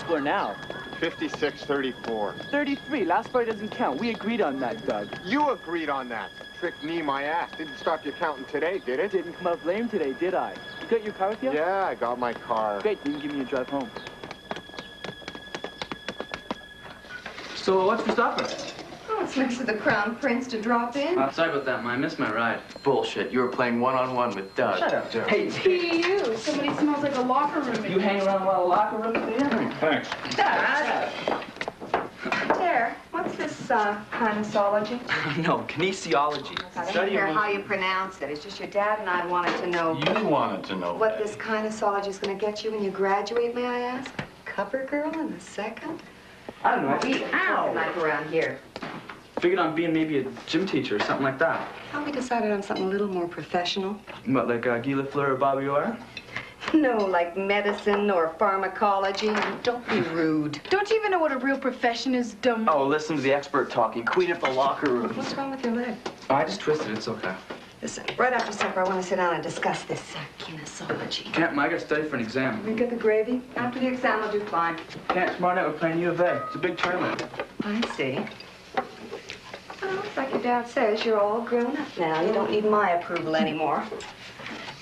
score now? 56-34. 33. Last play doesn't count. We agreed on that, Doug. You agreed on that. Trick me, my ass. Didn't stop you counting today, did it? Didn't come out lame today, did I? You got your car with you? Yeah, I got my car. Great, you can give me a drive home. So what's for supper? Oh, it's nice of the Crown Prince to drop in. Sorry about that, Ma. I missed my ride. Bullshit. You were playing one-on-one with Doug. Shut up, Darrell. Hey, Ew, somebody smells like a locker room. You hang around a lot of locker rooms, do you? Thanks. Dad! There, what's this kinesiology? no, kinesiology. I don't care how you pronounce it. It's just your dad and I wanted to know... You wanted to know what this kinesiology is going to get you when you graduate, may I ask? Cover girl in the second? I don't know. We like around here. Figured on being maybe a gym teacher or something like that. Thought we decided on something a little more professional. What, like Guy Lafleur or Bobby Orr? No, like medicine or pharmacology. Don't be rude. Don't you even know what a real profession is, dumb? Oh, listen to the expert talking. Queen of the locker room. What's wrong with your leg? Oh, I just twisted it. It's okay. Listen, right after supper, I want to sit down and discuss this kinesiology. Can't, Ma. I got to study for an exam. You get the gravy? After the exam, I'll do fine. Can't. Tomorrow night we're playing U of A. It's a big tournament. I see. Well, it's like your dad says, you're all grown up now. You don't need my approval anymore.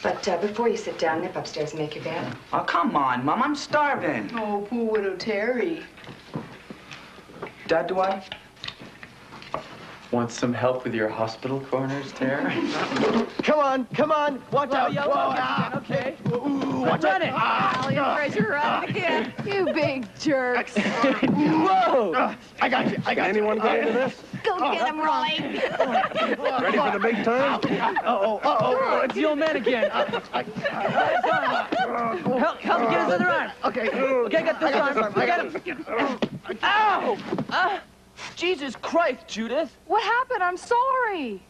But before you sit down, nip upstairs and make your bed. Oh, come on, Mom. I'm starving. Oh, poor widow Terry. Dad, do I? Want some help with your hospital corners, Tara? Come on. Watch out. Whoa, okay. Watch out. Run again. You big jerks. Whoa. I got you. Anyone get into this? Go get him, Rolly. Ready for the big turn? Uh-oh. It's the old man again. Help me get his other arm. Okay, Get this arm. Get him. Ow! Jesus Christ, Judith. What happened? I'm sorry.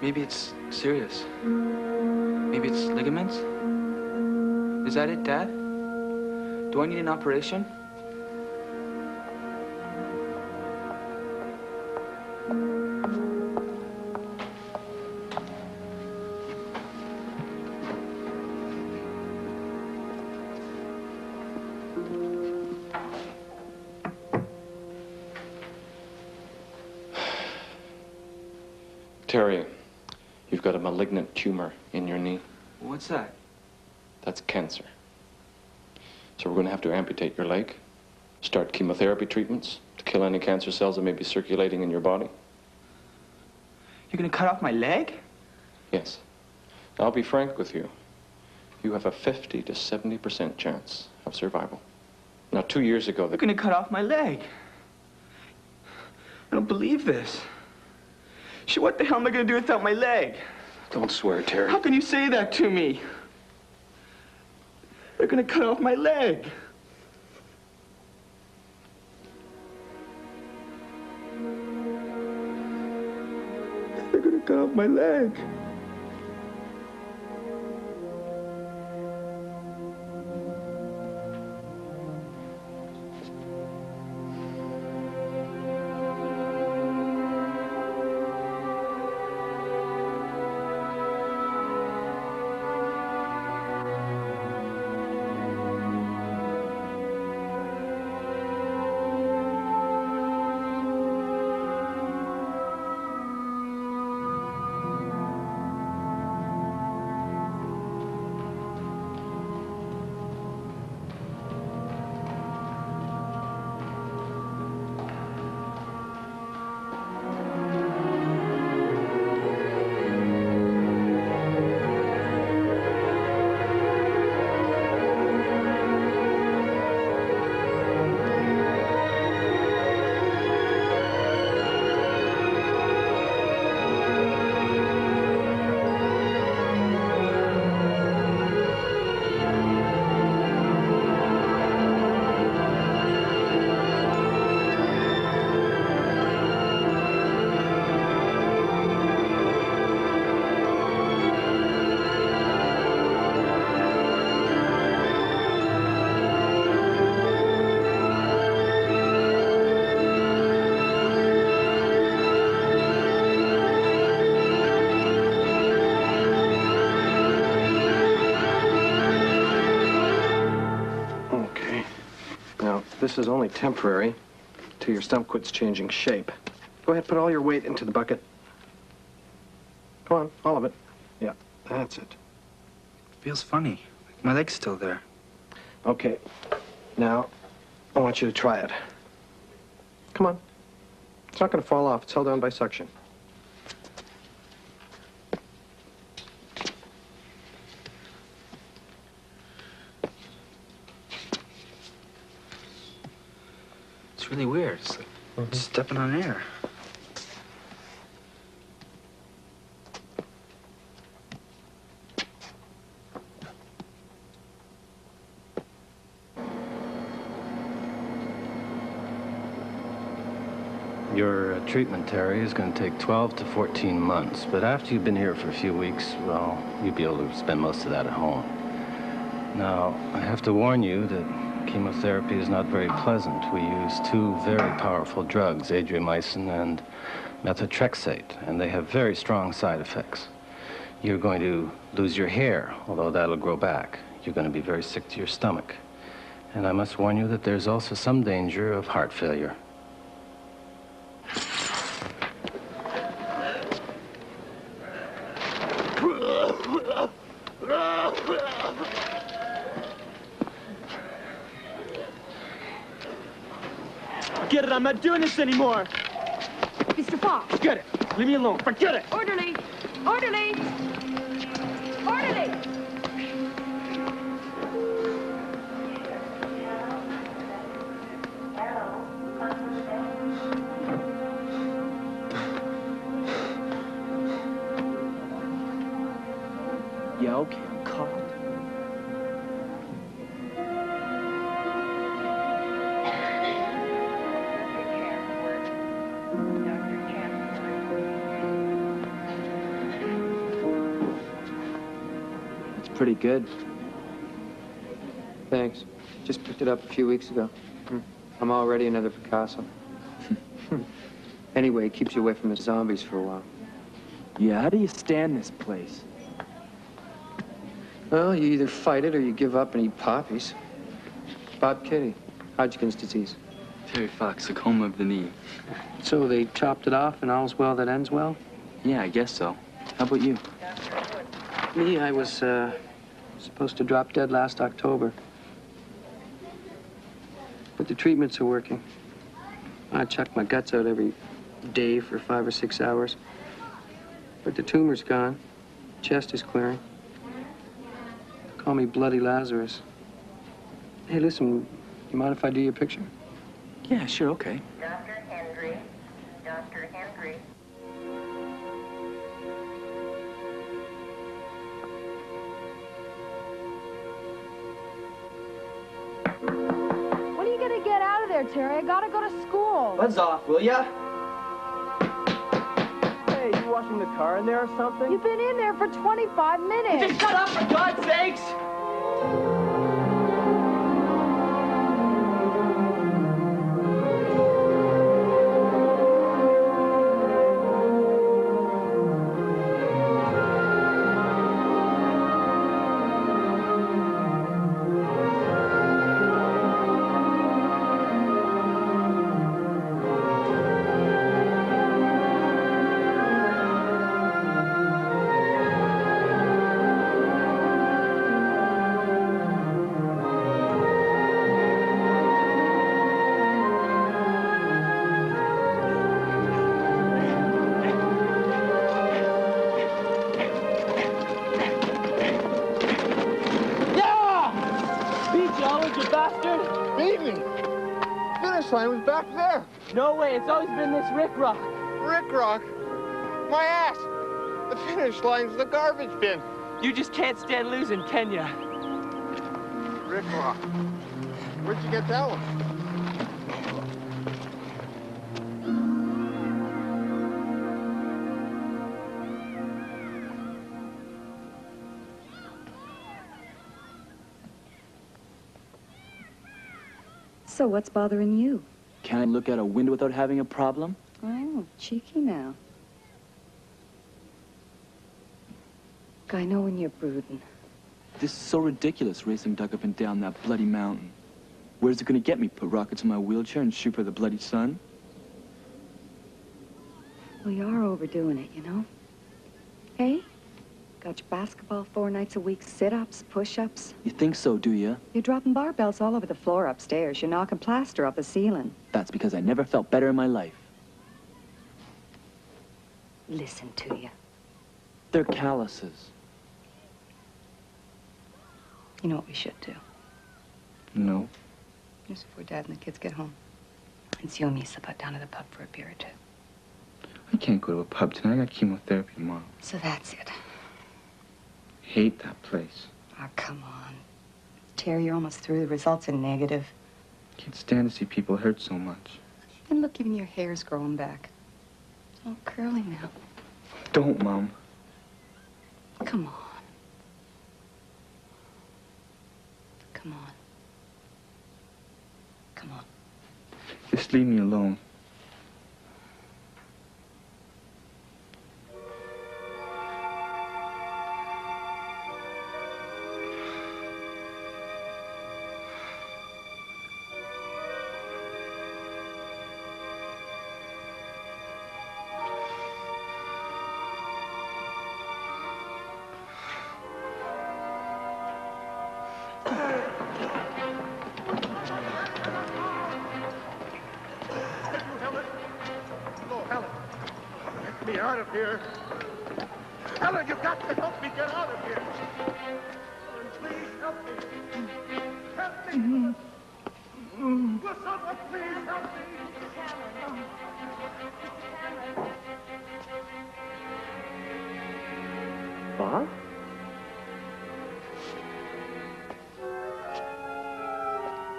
Maybe it's serious. Maybe it's ligaments? Is that it, Dad? Do I need an operation? Terry, you've got a malignant tumor in your knee. What's that? That's cancer. So we're going to have to amputate your leg, start chemotherapy treatments to kill any cancer cells that may be circulating in your body. You're gonna cut off my leg? Yes. I'll be frank with you. You have a 50 to 70% chance of survival. Now, 2 years ago, You're gonna cut off my leg. I don't believe this. Shit, what the hell am I gonna do without my leg? Don't swear, Terry. How can you say that to me? They're gonna cut off my leg. They're gonna cut off my leg. this is only temporary till your stump quits changing shape. Go ahead, put all your weight into the bucket. Go on, all of it. Yeah, that's it. Feels funny. My leg's still there. Okay, now I want you to try it. Come on. It's not going to fall off. It's held down by suction. It's really weird. It's like stepping on air. Your treatment, Terry, is going to take 12 to 14 months. But after you've been here for a few weeks, well, you'll be able to spend most of that at home. Now, I have to warn you that chemotherapy is not very pleasant. We use two very powerful drugs, adriamycin and methotrexate, and they have very strong side effects. You're going to lose your hair, although that'll grow back. You're going to be very sick to your stomach. And I must warn you that there's also some danger of heart failure. Forget it, I'm not doing this anymore. Mr. Fox. Forget it. Leave me alone. Forget it. Orderly. Orderly. Orderly. Yeah, okay, I'm caught. Pretty good. Thanks. Just picked it up a few weeks ago. I'm already another Picasso. Anyway, it keeps you away from the zombies for a while. Yeah, how do you stand this place? Well, you either fight it or you give up and eat poppies. Bob Kitty, Hodgkin's disease. Terry Fox, sarcoma of the knee. So they chopped it off and all's well that ends well? Yeah, I guess so. How about you? Me, I was supposed to drop dead last October. But the treatments are working. I chuck my guts out every day for 5 or 6 hours. But the tumor's gone. Chest is clearing. Call me Bloody Lazarus. Hey, listen, you mind if I do your picture? Yeah, sure, okay. Dr. Henry. Dr. Henry. When are you gonna get out of there, Terry? I gotta go to school. Buzz off, will ya? Hey, you washing the car in there or something? You've been in there for 25 minutes. Just shut up, for God's sakes! Line was back there. No way, it's always been this Rick Rock. Rick Rock? My ass. The finish line's the garbage bin. You just can't stand losing, can ya? Rick Rock. Where'd you get that one? So what's bothering you? Can I look out a window without having a problem? Oh, cheeky now. I know when you're brooding. This is so ridiculous, racing duck up and down that bloody mountain. Where's it gonna get me? Put rockets in my wheelchair and shoot for the bloody sun? We are overdoing it, you know? Hey? Got your basketball 4 nights a week, sit-ups, push-ups. You think so, do you? You're dropping barbells all over the floor upstairs. You're knocking plaster off the ceiling. That's because I never felt better in my life. Listen to you. They're calluses. You know what we should do? No. Just before Dad and the kids get home. Let's you and me slip out down to the pub for a beer or two. I can't go to a pub tonight. I got chemotherapy tomorrow. So that's it. Hate that place. Oh, come on. Terry, you're almost through. The results are negative. Can't stand to see people hurt so much. And look, even your hair's growing back. It's all curly now. Don't, Mom. Come on. Come on. Come on. Just leave me alone. Out of here. Helen, you've got to help me get out of here. Helen, please help me. Help me. Will someone please help me? Bob?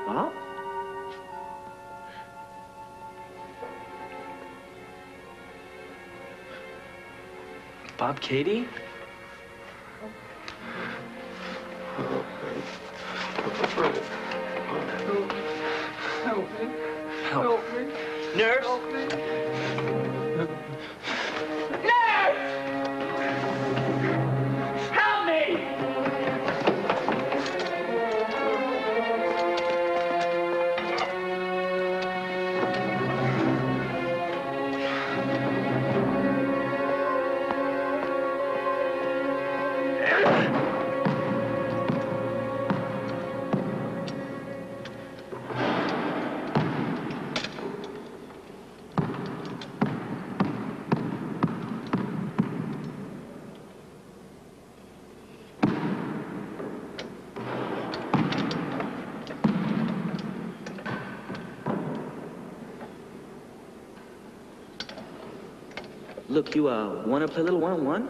Bob? Bob, Katie? Help me. Help me. Nurse? Help me. Nurse! Help me! Look, you, wanna play a little one-on-one?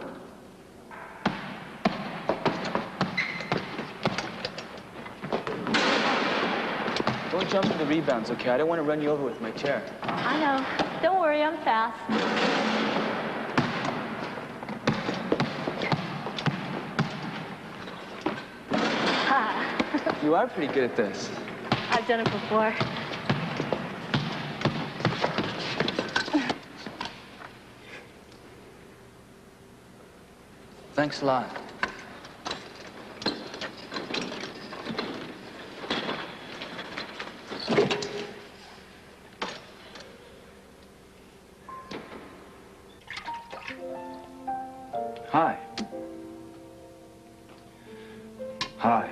Don't jump in the rebounds, okay? I don't want to run you over with my chair. I know. Don't worry, I'm fast. Ha. You are pretty good at this. I've done it before. Thanks a lot. Hi. Hi.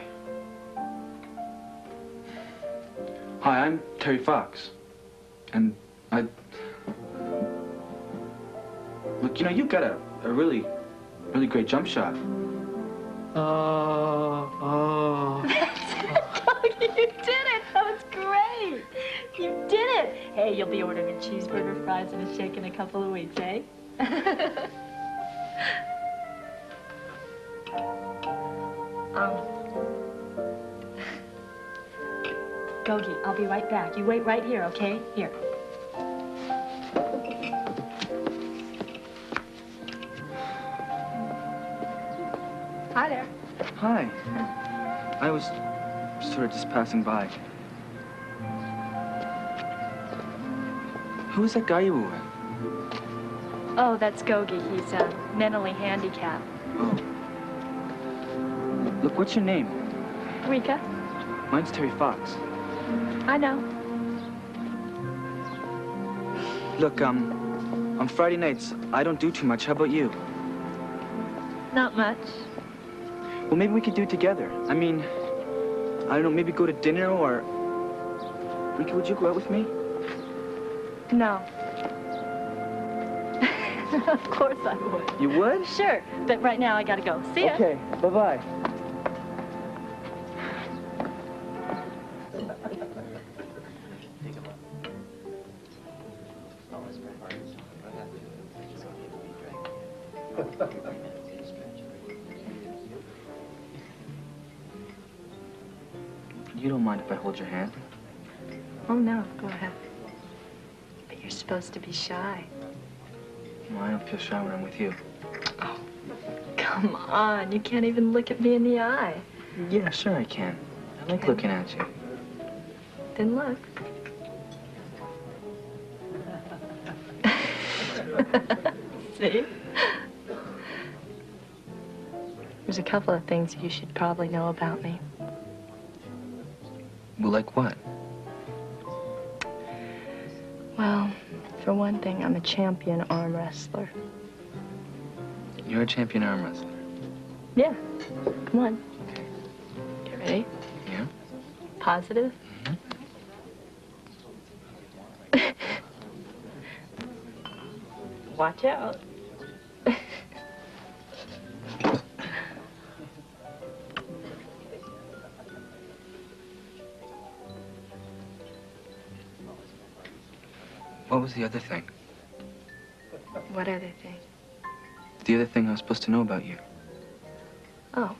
Hi, I'm Terry Fox. And look, you know, you got a really great jump shot. You did it! That was great! You did it! Hey, you'll be ordering a cheeseburger, fries, and a shake in a couple of weeks, eh? Gogi, I'll be right back. You wait right here, okay? Here. Hi there. Hi. I was sort of just passing by. Who is that guy you were with? Oh, that's Gogi. He's mentally handicapped. Oh. Look, what's your name? Rika? Mine's Terry Fox. I know. Look, on Friday nights, I don't do too much. How about you? Not much. Well, maybe we could do it together. I mean, I don't know, maybe go to dinner or... Rika, would you go out with me? No. Of course I would. You would? Sure, but right now I gotta go. See ya. Okay, bye-bye. You don't mind if I hold your hand? Oh, no, go ahead. But you're supposed to be shy. Well, I don't feel shy when I'm with you. Oh, come on. You can't even look at me in the eye. Yeah, sure I can. I like looking at you. Then look. See? There's a couple of things you should probably know about me. Well, like what? Well, for one thing, I'm a champion arm wrestler. You're a champion arm wrestler. Yeah. Come on. Get ready. Yeah? Positive. Watch out. What was the other thing? What other thing? The other thing I was supposed to know about you. Oh,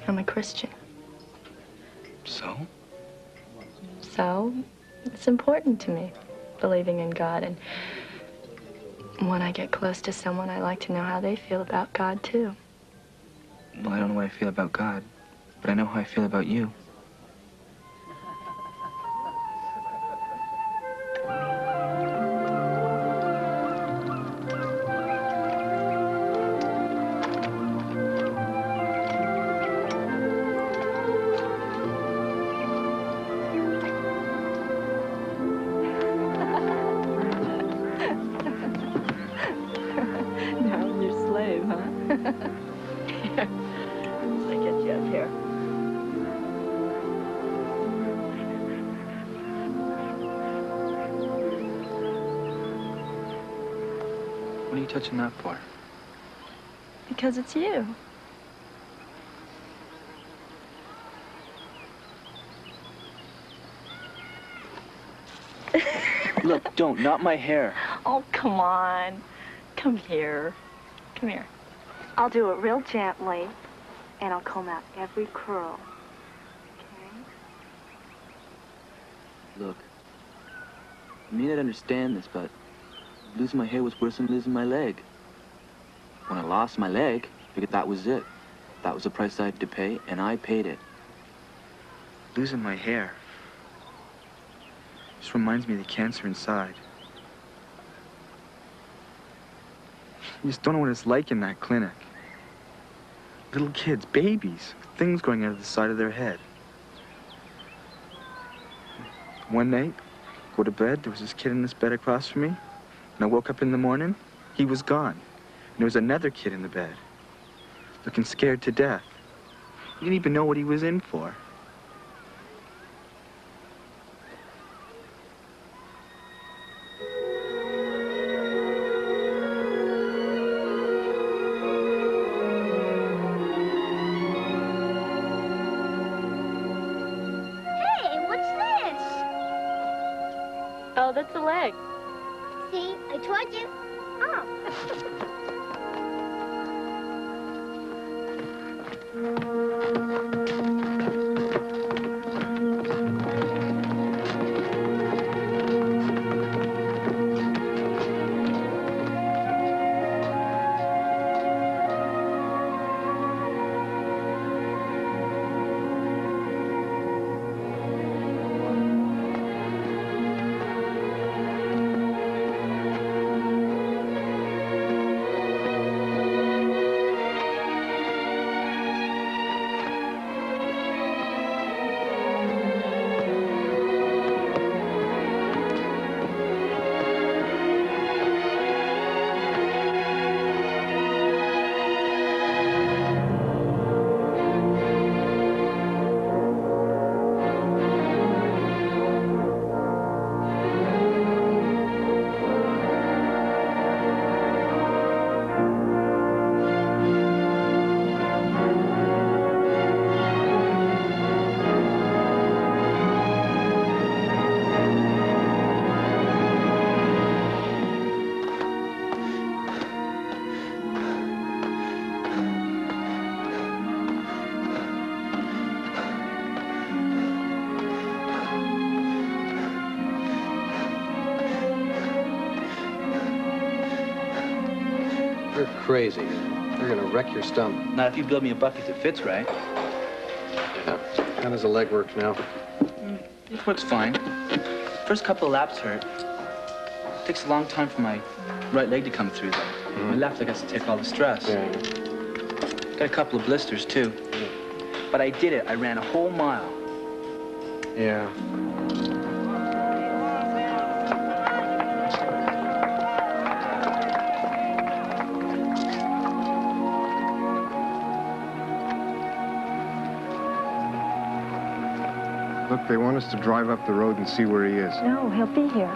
I'm a Christian. So? So, it's important to me, believing in God. And when I get close to someone, I like to know how they feel about God, too. Well, I don't know what I feel about God, but I know how I feel about you. What are you touching that for? Because it's you. Look, don't. Not my hair. Oh, come on. Come here. Come here. I'll do it real gently, and I'll comb out every curl. Okay? Look, I may not understand this, but losing my hair was worse than losing my leg. When I lost my leg, I figured that was it. That was the price I had to pay, and I paid it. Losing my hair just reminds me of the cancer inside. You just don't know what it's like in that clinic. Little kids, babies, with things going out of the side of their head. One night, go to bed, there was this kid in this bed across from me, and I woke up in the morning, he was gone. And there was another kid in the bed, looking scared to death. He didn't even know what he was in for. Oh, that's a leg. See, I told you. Oh. crazy. They're gonna wreck your stump. Not if you build me a bucket that fits right. Yeah. How does the leg work now? It works fine. First couple of laps hurt. Takes a long time for my right leg to come through, though. My left leg has to take all the stress. Yeah. Got a couple of blisters, too. But I did it. I ran a whole mile. Yeah. Look, they want us to drive up the road and see where he is. No, he'll be here.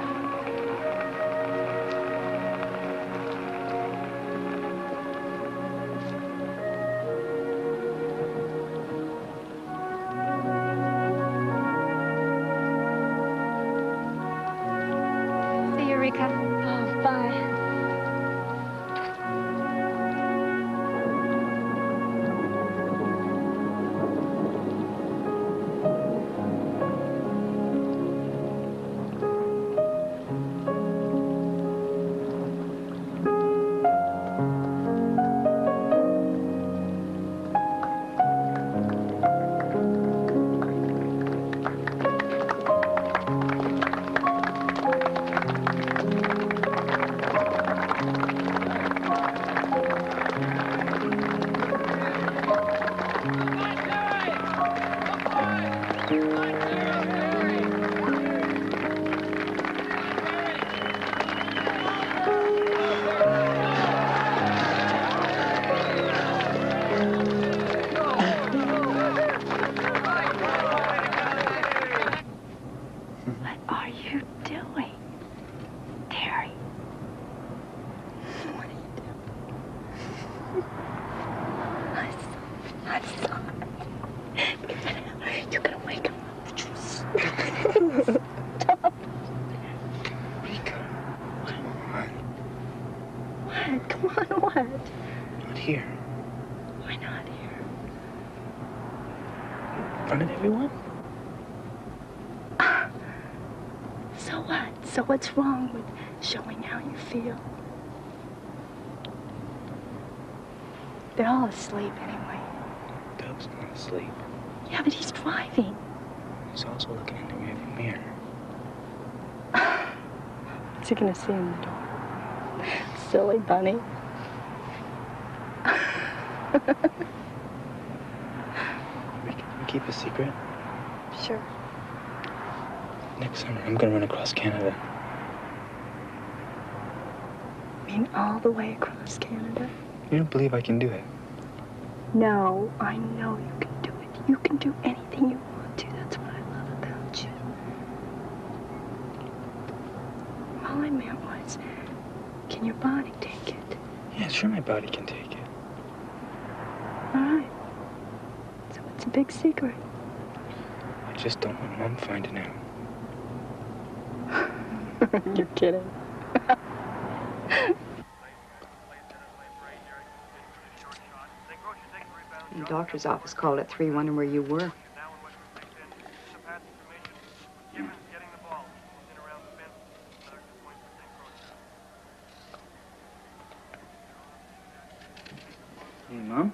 See you, Rika. Oh, bye. What's wrong with showing how you feel? They're all asleep anyway. Doug's not asleep. Yeah, but he's driving. He's also looking in the rearview mirror. What's he gonna see in the door? Silly bunny. We keep a secret? Sure. Next summer, I'm gonna run across Canada. You mean all the way across Canada? You don't believe I can do it? No, I know you can do it. You can do anything you want to. That's what I love about you. All I meant was, can your body take it? Yeah, sure my body can take it. All right. So it's a big secret. I just don't want Mom finding out. You're kidding. The doctor's office called at 3, wondering where you were. Hey, Mom?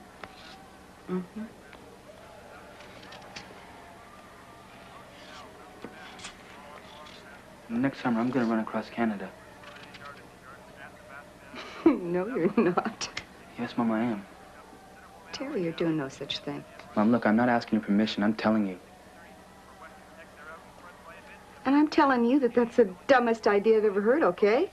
Mm-hmm. Next summer, I'm gonna run across Canada. No, you're not. Yes, Mom, I am. Terry, you're doing no such thing. Mom, look, I'm not asking your permission. I'm telling you. And I'm telling you that that's the dumbest idea I've ever heard, okay?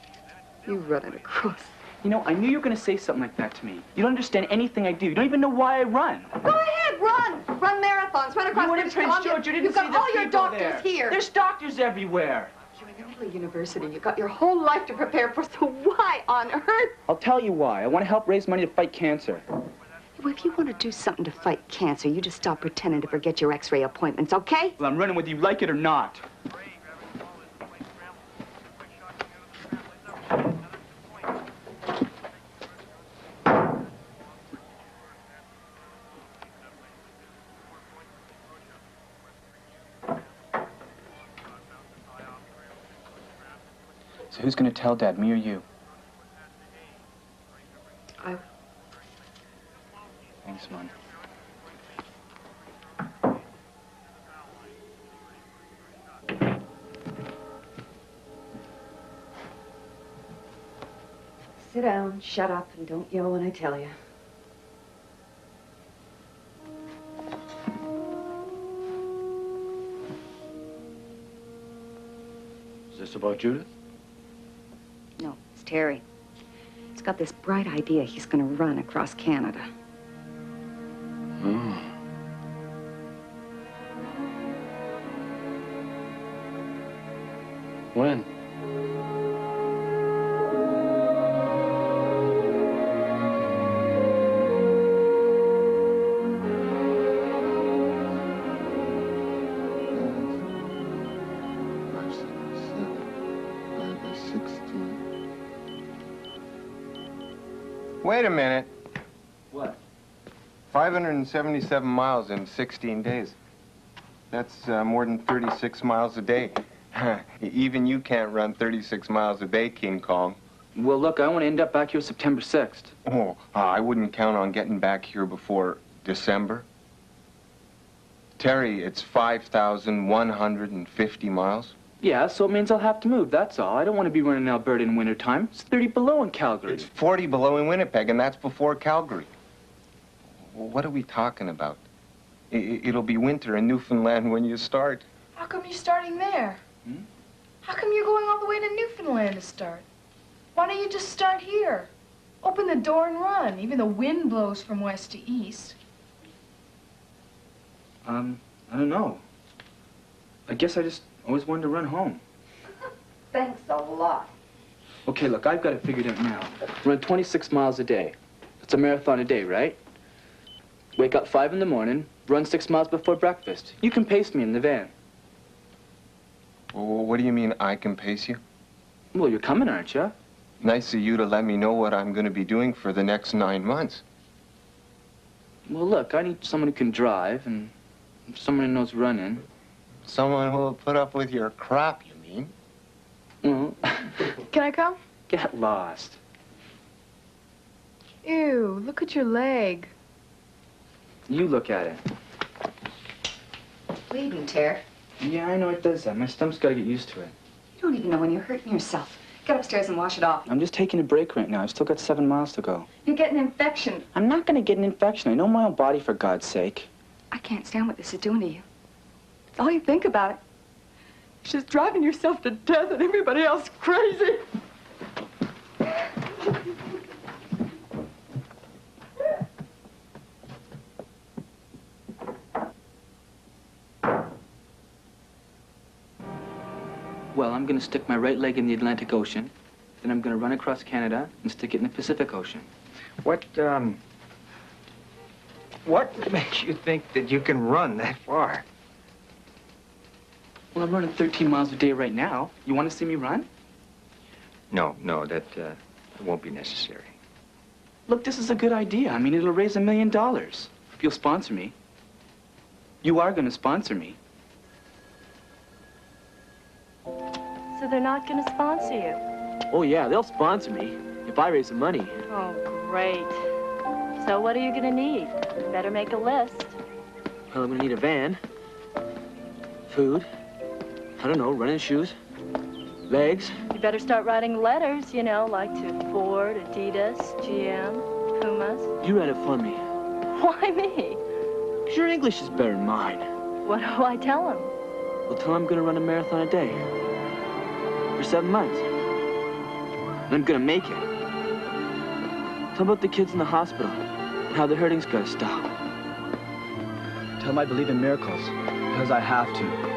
You running across. You know, I knew you were gonna say something like that to me. You don't understand anything I do. You don't even know why I run. Go ahead, run! Run marathons, run across British Columbia. You didn't You've see got the all your people doctors there. here. There's doctors everywhere. You're in the middle of university. You've got your whole life to prepare for, so why on earth? I'll tell you why. I want to help raise money to fight cancer. Well, if you want to do something to fight cancer, you just stop pretending to forget your x-ray appointments, okay? Well, I'm running whether you like it or not. So who's going to tell Dad, me or you? Thanks, man. Sit down, shut up, and don't yell when I tell you. Is this about Judith? No, it's Terry. He's got this bright idea he's going to run across Canada. Oh. When? Wait a minute. What? 577 miles in 16 days. That's more than 36 miles a day. Even you can't run 36 miles a day, King Kong. Well, look, I want to end up back here September 6th. Oh, I wouldn't count on getting back here before December. Terry, it's 5,150 miles. Yeah, so it means I'll have to move, that's all. I don't want to be running Alberta in wintertime. It's 30 below in Calgary. It's 40 below in Winnipeg, and that's before Calgary. What are we talking about? It'll be winter in Newfoundland when you start. How come you're starting there? How come you're going all the way to Newfoundland to start? Why don't you just start here? Open the door and run. Even the wind blows from west to east. I don't know. I guess I just always wanted to run home. Thanks a lot. Okay, look, I've got it figured out now. Run 26 miles a day. That's a marathon a day, right? Wake up 5 in the morning, run 6 miles before breakfast. You can pace me in the van. Well, what do you mean I can pace you? Well, you're coming, aren't you? Nice of you to let me know what I'm going to be doing for the next 9 months. Well, look, I need someone who can drive and someone who knows running. Someone who will put up with your crap, you mean? Well, Can I come? get lost. Ew, look at your leg. You look at it. Bleeding, Ter. Yeah, I know it does that. My stomach's got to get used to it. You don't even know when you're hurting yourself. Get upstairs and wash it off. I'm just taking a break right now. I've still got 7 miles to go. You're getting an infection. I'm not going to get an infection. I know my own body, for God's sake. I can't stand what this is doing to you. It's all you think about. You're just driving yourself to death and everybody else crazy. Well, I'm going to stick my right leg in the Atlantic Ocean. Then I'm going to run across Canada and stick it in the Pacific Ocean. What makes you think that you can run that far? Well, I'm running 13 miles a day right now. You want to see me run? No, that won't be necessary. Look, this is a good idea. I mean, it'll raise $1 million if you'll sponsor me. You are going to sponsor me. So they're not going to sponsor you? Oh, yeah, they'll sponsor me if I raise the money. Oh, great. So what are you going to need? You better make a list. Well, I'm going to need a van, food, I don't know, running shoes, legs. You better start writing letters, you know, like to Ford, Adidas, GM, Pumas. You read it for me. Why me? Because your English is better than mine. What do I tell him? Well, tell him I'm going to run a marathon a day for 7 months. And I'm going to make it. Tell him about the kids in the hospital and how the hurting's got to stop. Tell him I believe in miracles because I have to.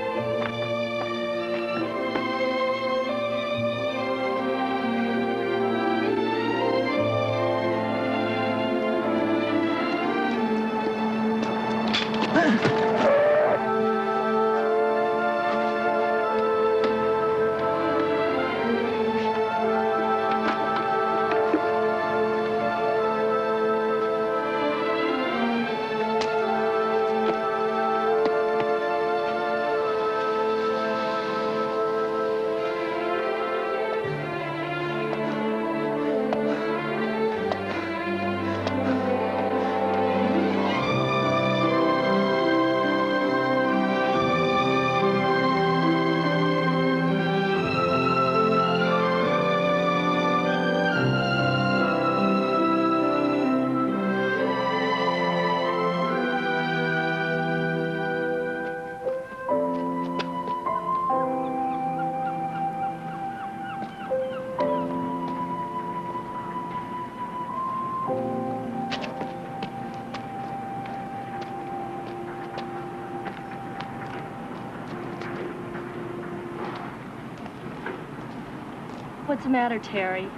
What's the matter, Terry?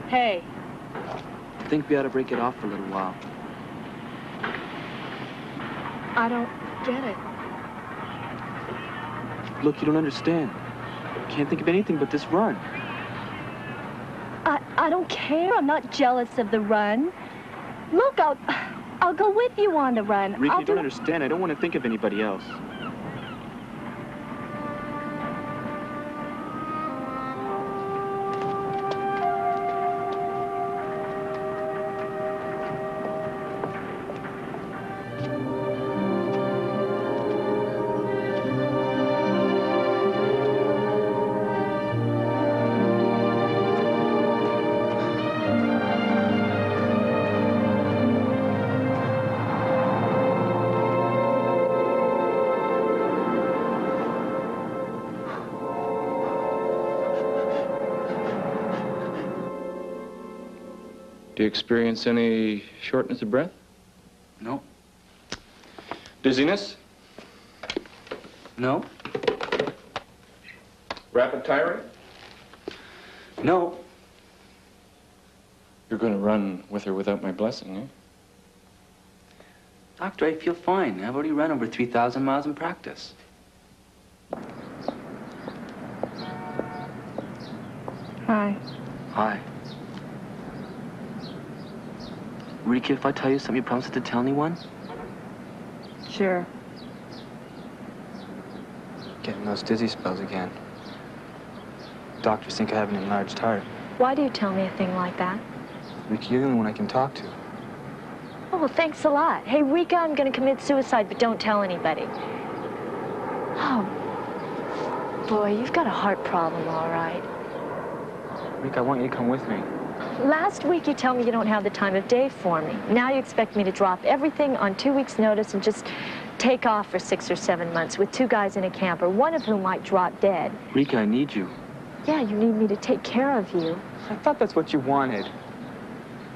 Hey. I think we ought to break it off for a little while. I don't get it. Look, you don't understand. Can't think of anything but this run. I don't care. I'm not jealous of the run. Look, I'll go with you on the run. Rika, you don't understand. I don't want to think of anybody else. Do you experience any shortness of breath? No. Dizziness? No. Rapid tirade? No. You're going to run with or without my blessing, eh? Doctor, I feel fine. I've already run over 3,000 miles in practice. Hi. Hi. Rika, if I tell you something, you promise not to tell anyone? Sure. Getting those dizzy spells again. Doctors think I have an enlarged heart. Why do you tell me a thing like that? Rika, you're the only one I can talk to. Oh, well, thanks a lot. Hey, Rika, I'm gonna commit suicide, but don't tell anybody. Oh. Boy, you've got a heart problem, all right. Rika, I want you to come with me. Last week you tell me you don't have the time of day for me. Now you expect me to drop everything on 2 weeks' notice and just take off for 6 or 7 months with 2 guys in a camper, one of whom might drop dead. Rika, I need you. Yeah, you need me to take care of you. I thought that's what you wanted.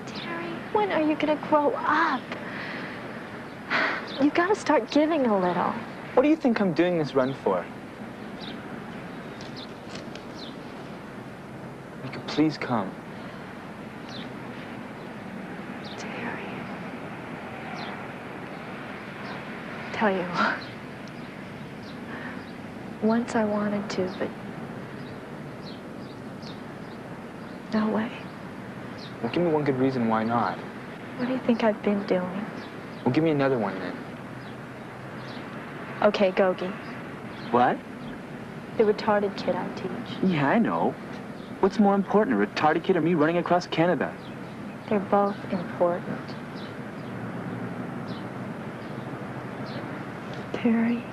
Terry, when are you gonna grow up? You've got to start giving a little. What do you think I'm doing this run for? Rika, please come. Tell you, once I wanted to, but no way. Well, give me one good reason why not. What do you think I've been doing? Well, give me another one then. Okay, Gogi. What? The retarded kid I teach. Yeah, I know. What's more important, a retarded kid or me running across Canada? They're both important. Terry.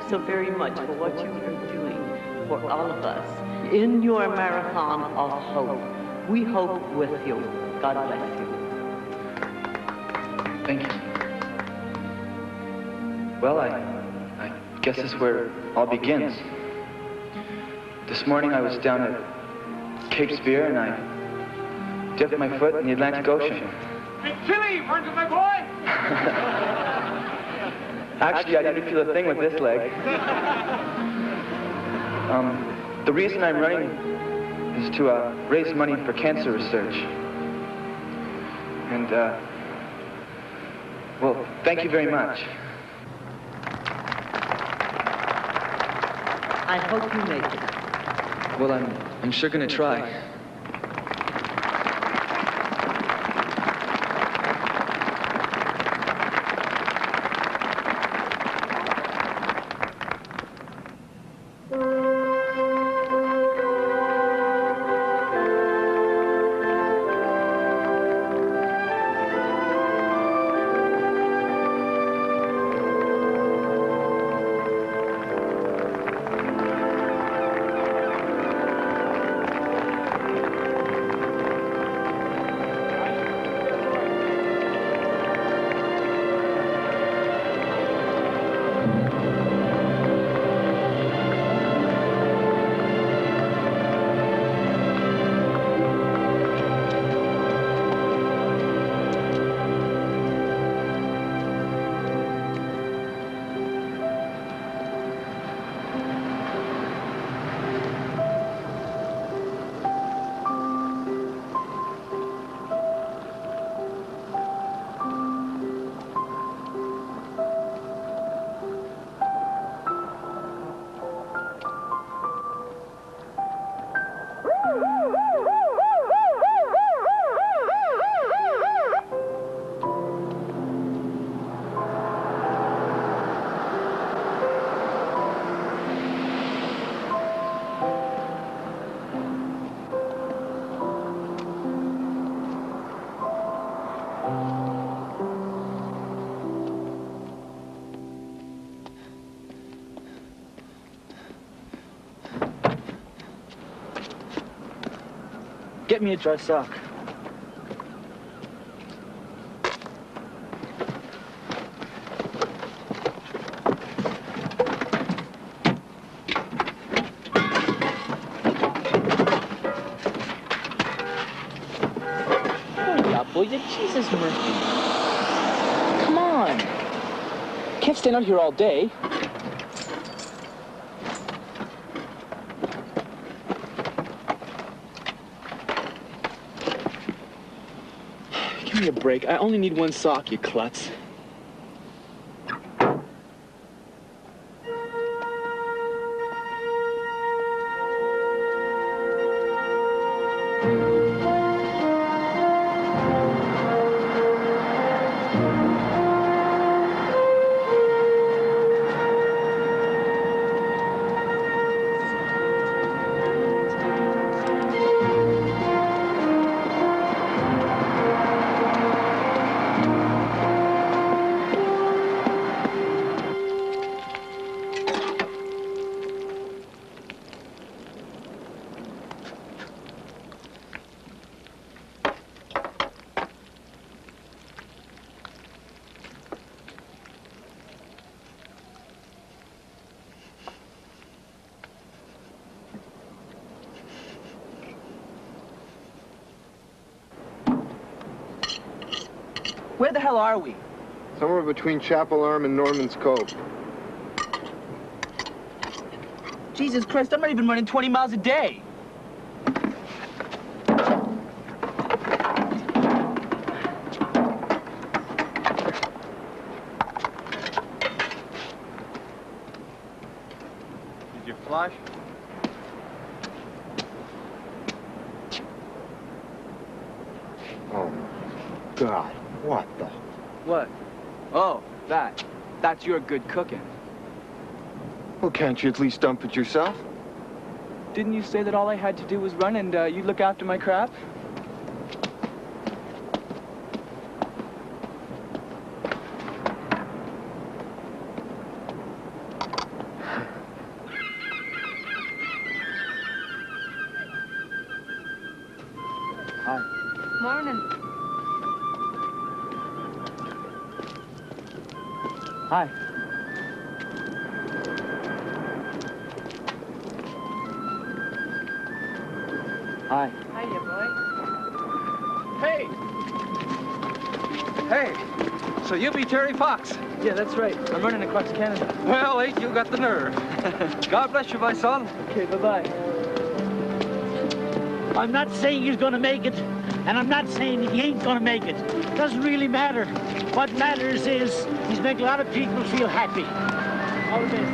So very much for what you are doing for all of us in your marathon of hope. We hope with you. God bless you. Thank you. Well, I guess this is where it all begins. This morning I was down at Cape Spear and I dipped my foot in the Atlantic Ocean. Hey, Chili, weren't you my boy? Actually, I didn't feel a thing with this leg. The reason I'm running is to raise money for cancer research. And, well, thank you very much. I hope you make it. Well, I'm sure gonna try. Get me a dry sock. Hurry up, will you? Jesus, Murphy. Come on. Can't stand out here all day. Give me a break. I only need one sock, you klutz. Where the hell are we? Somewhere between Chapel Arm and Norman's Cove. Jesus Christ, I'm not even running 20 miles a day. Did you flush? Oh, God. What the? What? Oh, that. That's your good cooking. Well, can't you at least dump it yourself? Didn't you say that all I had to do was run and you'd look after my crap? Hi. Morning. Hi. Hi. Hiya, boy. Hey! Hey! So you be Terry Fox? Yeah, that's right. I'm running across Canada. Well, ain't you got the nerve. God bless you, my son. Okay, bye-bye. I'm not saying he's gonna make it, and I'm not saying that he ain't gonna make it. Doesn't really matter. What matters is he's making a lot of people feel happy. All the best.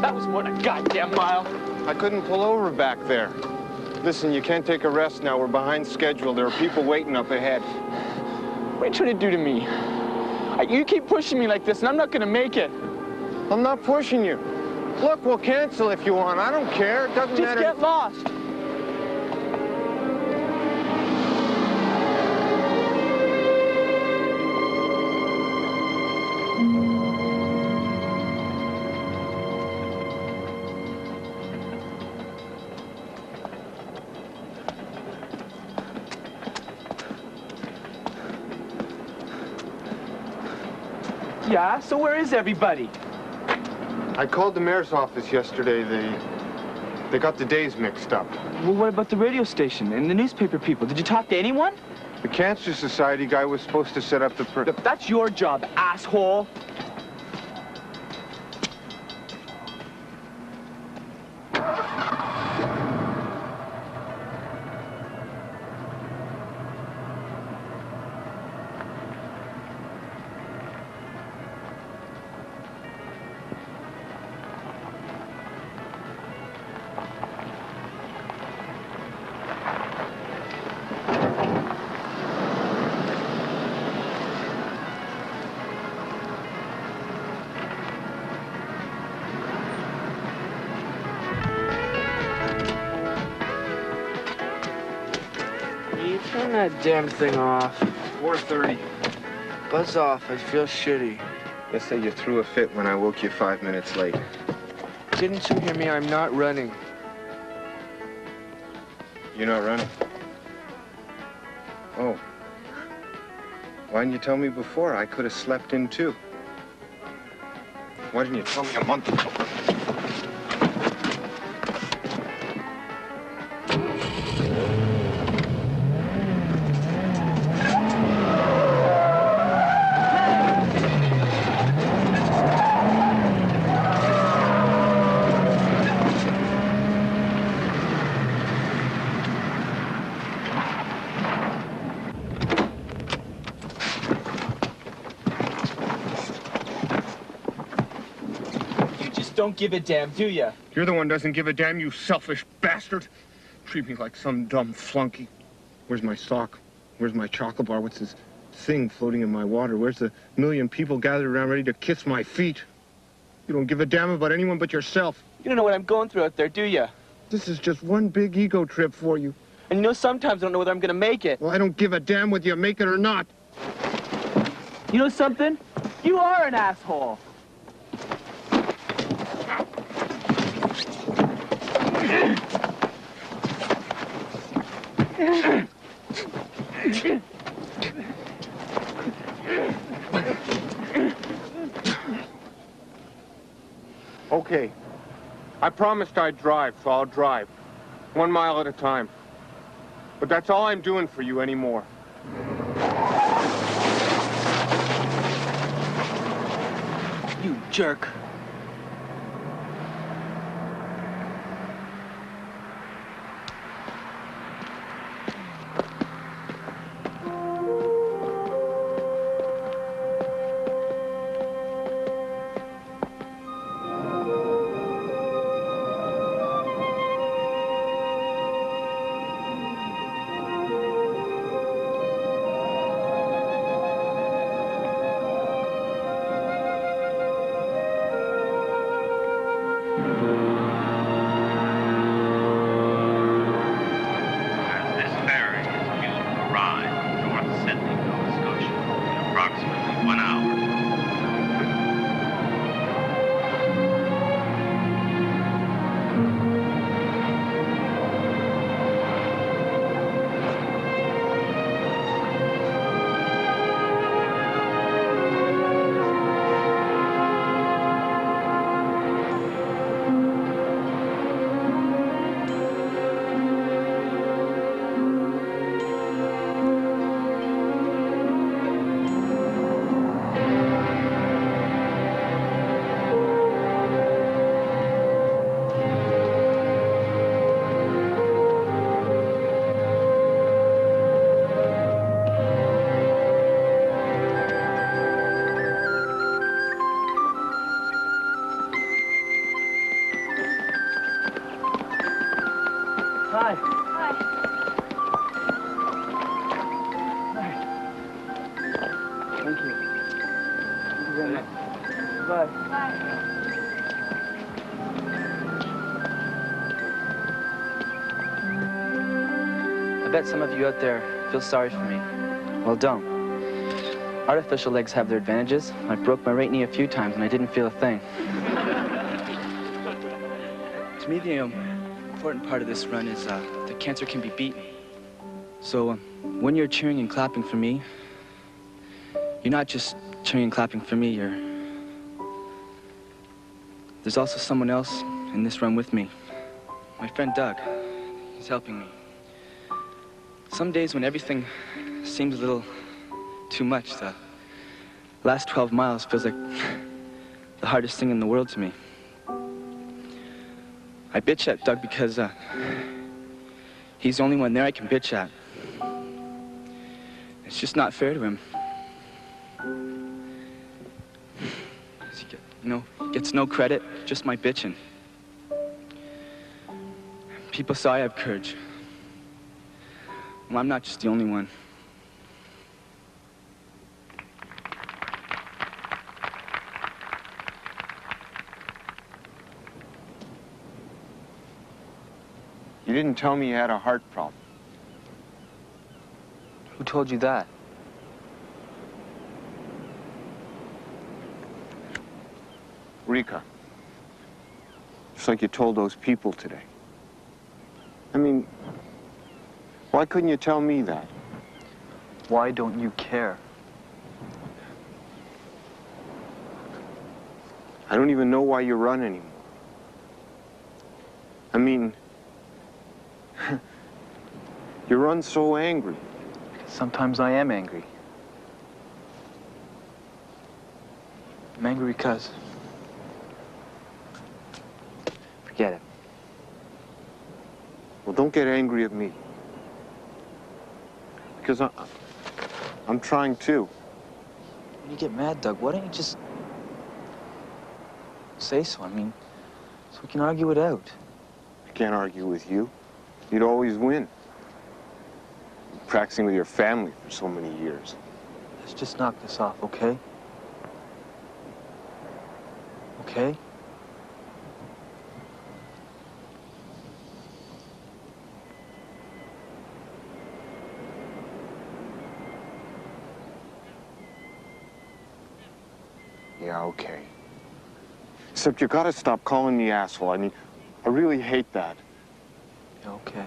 That was more than a goddamn mile. I couldn't pull over back there. Listen, you can't take a rest now. We're behind schedule. There are people waiting up ahead. What are you trying to do to me? You keep pushing me like this, and I'm not gonna make it. I'm not pushing you. Look, we'll cancel if you want. I don't care. It doesn't matter. Just get lost. Yeah, so where is everybody? I called the mayor's office yesterday. They got the days mixed up. Well, what about the radio station and the newspaper people? Did you talk to anyone? The Cancer Society guy was supposed to set up the That's your job, asshole. Turn that damn thing off. 4:30. Buzz off. I feel shitty. They say you threw a fit when I woke you 5 minutes late. Didn't you hear me? I'm not running. You're not running? Oh. Why didn't you tell me before? I could have slept in too. Why didn't you tell me a month ago? Don't give a damn, do ya? You're the one who doesn't give a damn, you selfish bastard. Treat me like some dumb flunky. Where's my sock? Where's my chocolate bar? What's this thing floating in my water? Where's the million people gathered around ready to kiss my feet? You don't give a damn about anyone but yourself. You don't know what I'm going through out there, do ya? This is just one big ego trip for you. And you know sometimes I don't know whether I'm gonna make it. Well, I don't give a damn whether you make it or not. You know something? You are an asshole. Okay. I promised I'd drive, so I'll drive. 1 mile at a time. But that's all I'm doing for you anymore. You jerk. Hi. Hi. Thank you. Thank you very much. Bye. Bye. I bet some of you out there feel sorry for me. Well, don't. Artificial legs have their advantages. I broke my right knee a few times and I didn't feel a thing. To me, the important part of this run is that cancer can be beaten. So when you're cheering and clapping for me, you're not just cheering and clapping for me, there's also someone else in this run with me. My friend Doug. He's helping me. Some days when everything seems a little too much, the last 12 miles feels like the hardest thing in the world to me. I bitch at Doug because he's the only one there I can bitch at. It's just not fair to him. He gets no credit, just my bitching. People say I have courage. Well, I'm not just the only one. You didn't tell me you had a heart problem. Who told you that? Rika. Just like you told those people today. I mean, why couldn't you tell me that? Why don't you care? I don't even know why you run anymore. I mean, you run so angry. Sometimes I am angry. I'm angry because... Forget it. Well, don't get angry at me. Because I'm trying too. When you get mad, Doug, why don't you just... say so? I mean, so we can argue it out. I can't argue with you. You'd always win. Practicing with your family for so many years. Let's just knock this off, okay? Okay? Yeah, okay. Except you gotta stop calling me asshole. I mean, I really hate that. Yeah, okay.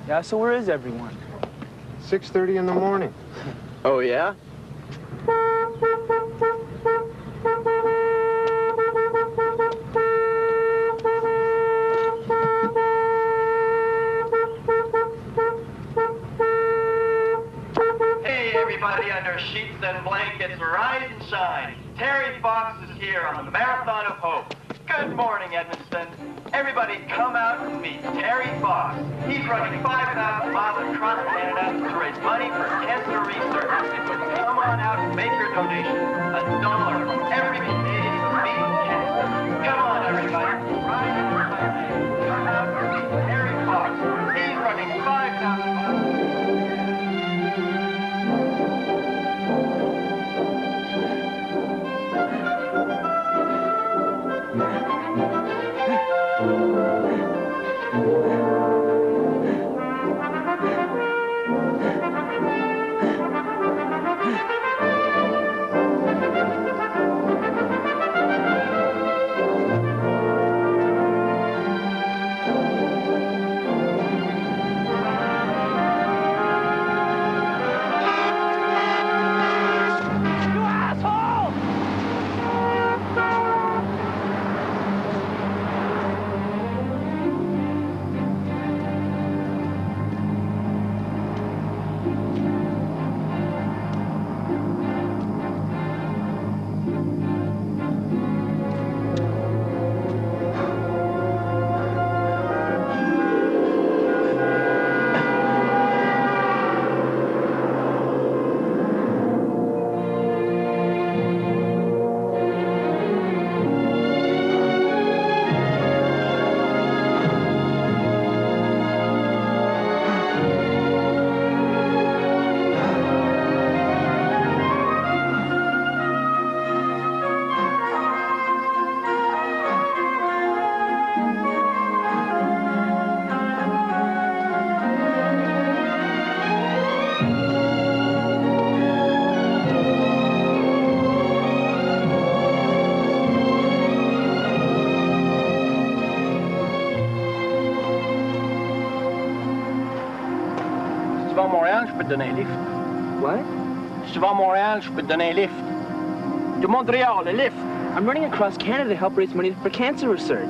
Yeah, so where is everyone? 6:30 in the morning. Oh, yeah? Hey, everybody under sheets and blankets, rise and shine. Terry Fox is here on the Marathon of Hope. Good morning, Edmonton. Everybody come out and meet Terry Fox. He's running 5,000 miles across Canada to raise money for cancer research. Come on out and make your donation. $1 from every Canadian peux te donner un lift. What? Si tu vas à Montréal, je peux te donner un lift. De Montréal, le lift. I'm running across Canada to help raise money for cancer research.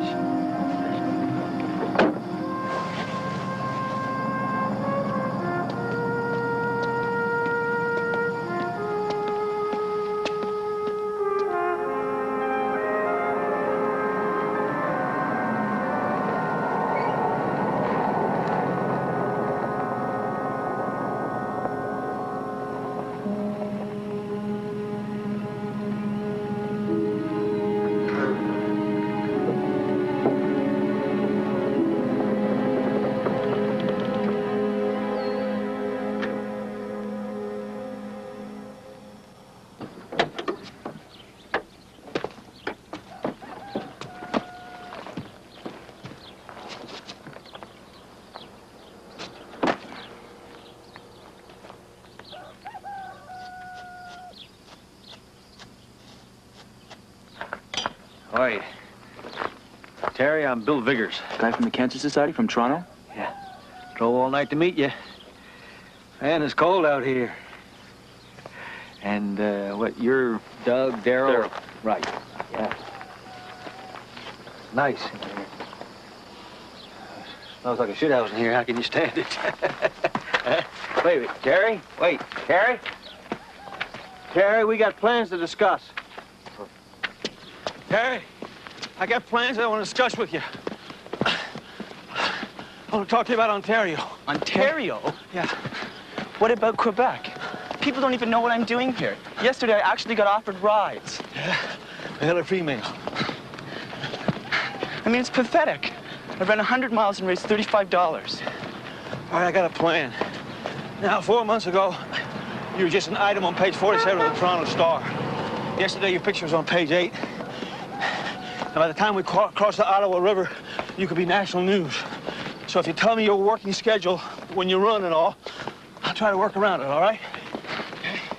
Hi. Terry, I'm Bill Vigars. Guy from the Cancer Society from Toronto? Yeah. Drove all night to meet you. Man, it's cold out here. And, what, you're Doug, Darrell? Right. Yeah. Nice in here. Smells like a shithouse in here. How can you stand it? Wait, Terry? Wait, Terry? Terry, we got plans to discuss. Terry, I got plans I want to discuss with you. I want to talk to you about Ontario. Ontario? Yeah. What about Quebec? People don't even know what I'm doing here. Yesterday, I actually got offered rides. Yeah, I got a free meal. I mean, it's pathetic. I ran 100 miles and raised $35. All right, I got a plan. Now, 4 months ago, you were just an item on page 47 of the Toronto Star. Yesterday, your picture was on page 8. And by the time we cross the Ottawa River, you could be national news. So if you tell me your working schedule when you run and all, I'll try to work around it, all right?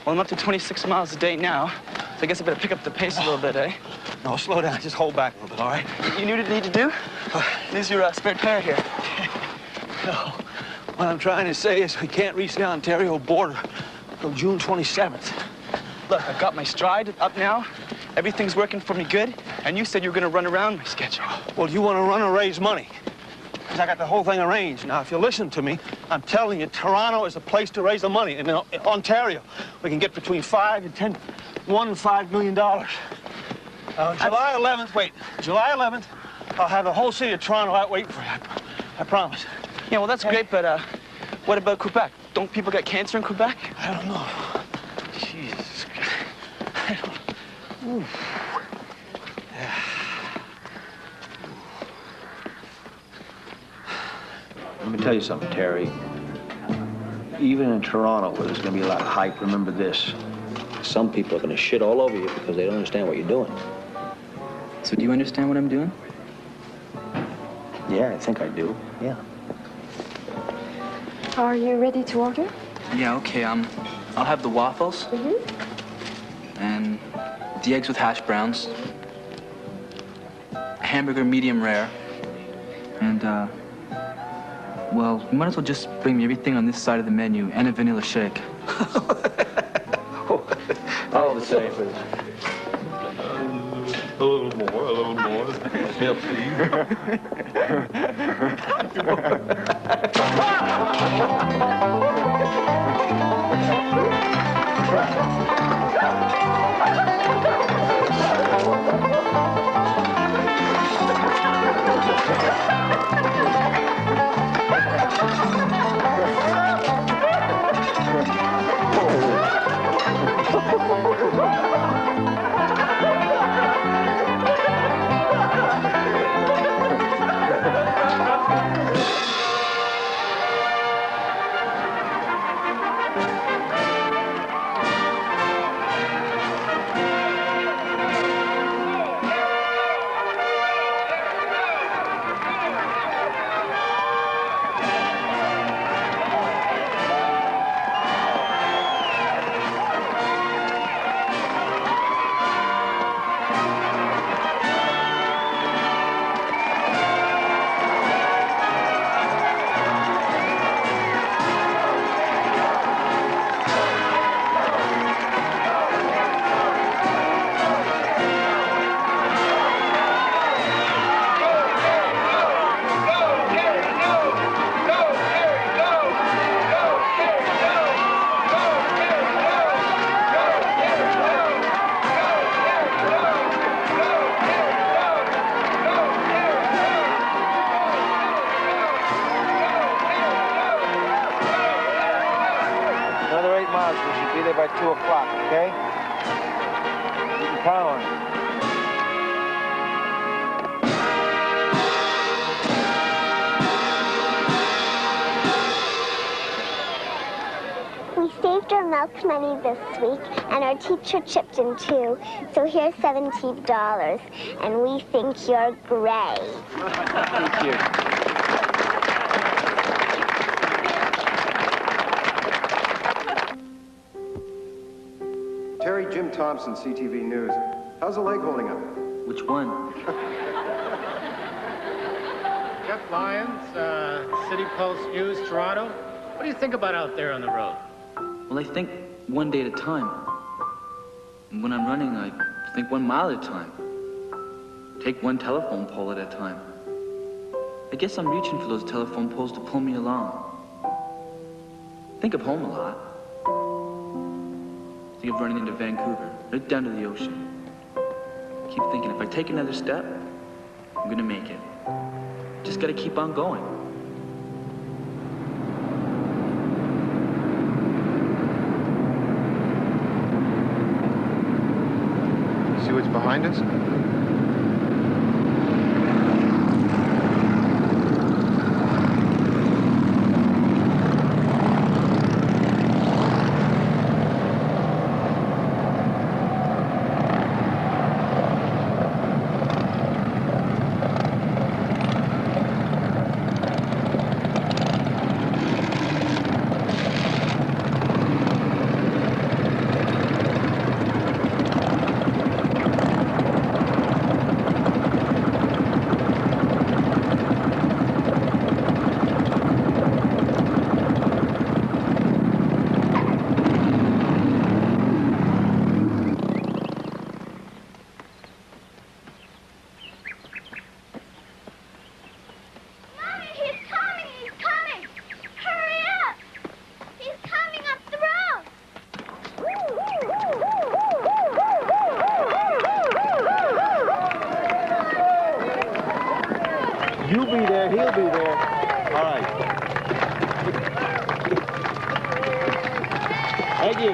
Well, I'm up to 26 miles a day now, so I guess I better pick up the pace a little bit, eh? No, slow down. Just hold back a little bit, all right? You knew what you need to do? There's your spare tire here. No. What I'm trying to say is we can't reach the Ontario border until June 27th. Look, I've got my stride up now. Everything's working for me good, and you said you were going to run around my schedule. Well, you want to run or raise money? Because I got the whole thing arranged. Now, if you listen to me, I'm telling you, Toronto is a place to raise the money. And in Ontario, we can get between $1 and $5 million. July 11th, July 11th, I'll have the whole city of Toronto out waiting for you. I promise. Yeah, well, that's great, but what about Quebec? Don't people get cancer in Quebec? I don't know. Jesus Christ. I don't... Ooh. Let me tell you something, Terry. Even in Toronto, where there's going to be a lot of hype, remember this. Some people are going to shit all over you because they don't understand what you're doing. So do you understand what I'm doing? Yeah, I think I do. Yeah. Are you ready to order? Yeah, okay. I'll have the waffles. And the eggs with hash browns. Hamburger medium rare. And, well, you might as well just bring me everything on this side of the menu and a vanilla shake. All the same. A little more, a little more. Yeah, Another 8 miles. We should be there by 2 o'clock, okay? You can count on it. We saved our milk money this week, and our teacher chipped in too. So here's $17, and we think you're great. Thank you. Terry, Jim Thomson, CTV News. How's the leg holding up? Which one? Jeff Lyons, City Pulse News, Toronto. What do you think about out there on the road? Well, I think one day at a time. And when I'm running, I think 1 mile at a time. Take one telephone pole at a time. I guess I'm reaching for those telephone poles to pull me along. Think of home a lot. Think of running into Vancouver, right down to the ocean. Keep thinking, if I take another step, I'm gonna make it. Just gotta keep on going. See what's behind us? You'll be there, he'll be there. All right. Thank you.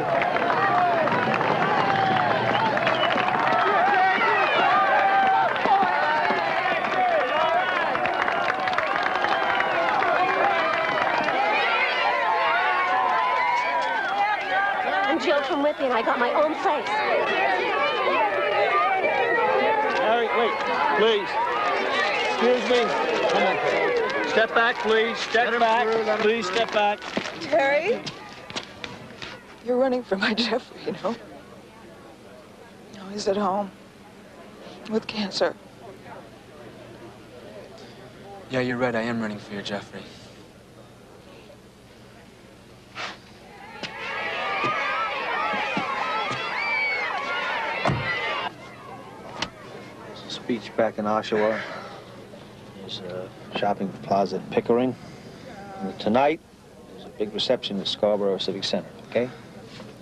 I'm Jill from Whitby, and I got my own place. Harry, wait, please. Excuse me. Come on. Step back, please. Step back. Please step back. Terry? You're running for my Jeffrey, you know? No, he's at home. With cancer. Yeah, you're right. I am running for your Jeffrey. There's a speech back in Oshawa. There's a shopping plaza at Pickering. And tonight, there's a big reception at Scarborough Civic Center, okay?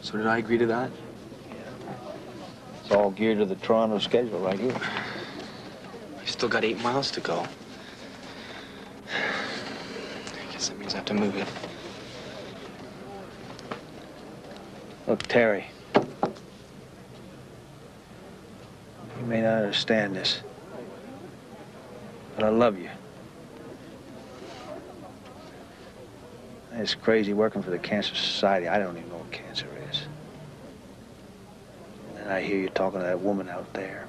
So did I agree to that? It's all geared to the Toronto schedule right here. I still got 8 miles to go. I guess that means I have to move it. Look, Terry. You may not understand this, but I love you. It's crazy working for the Cancer Society. I don't even know what cancer is. And then I hear you talking to that woman out there.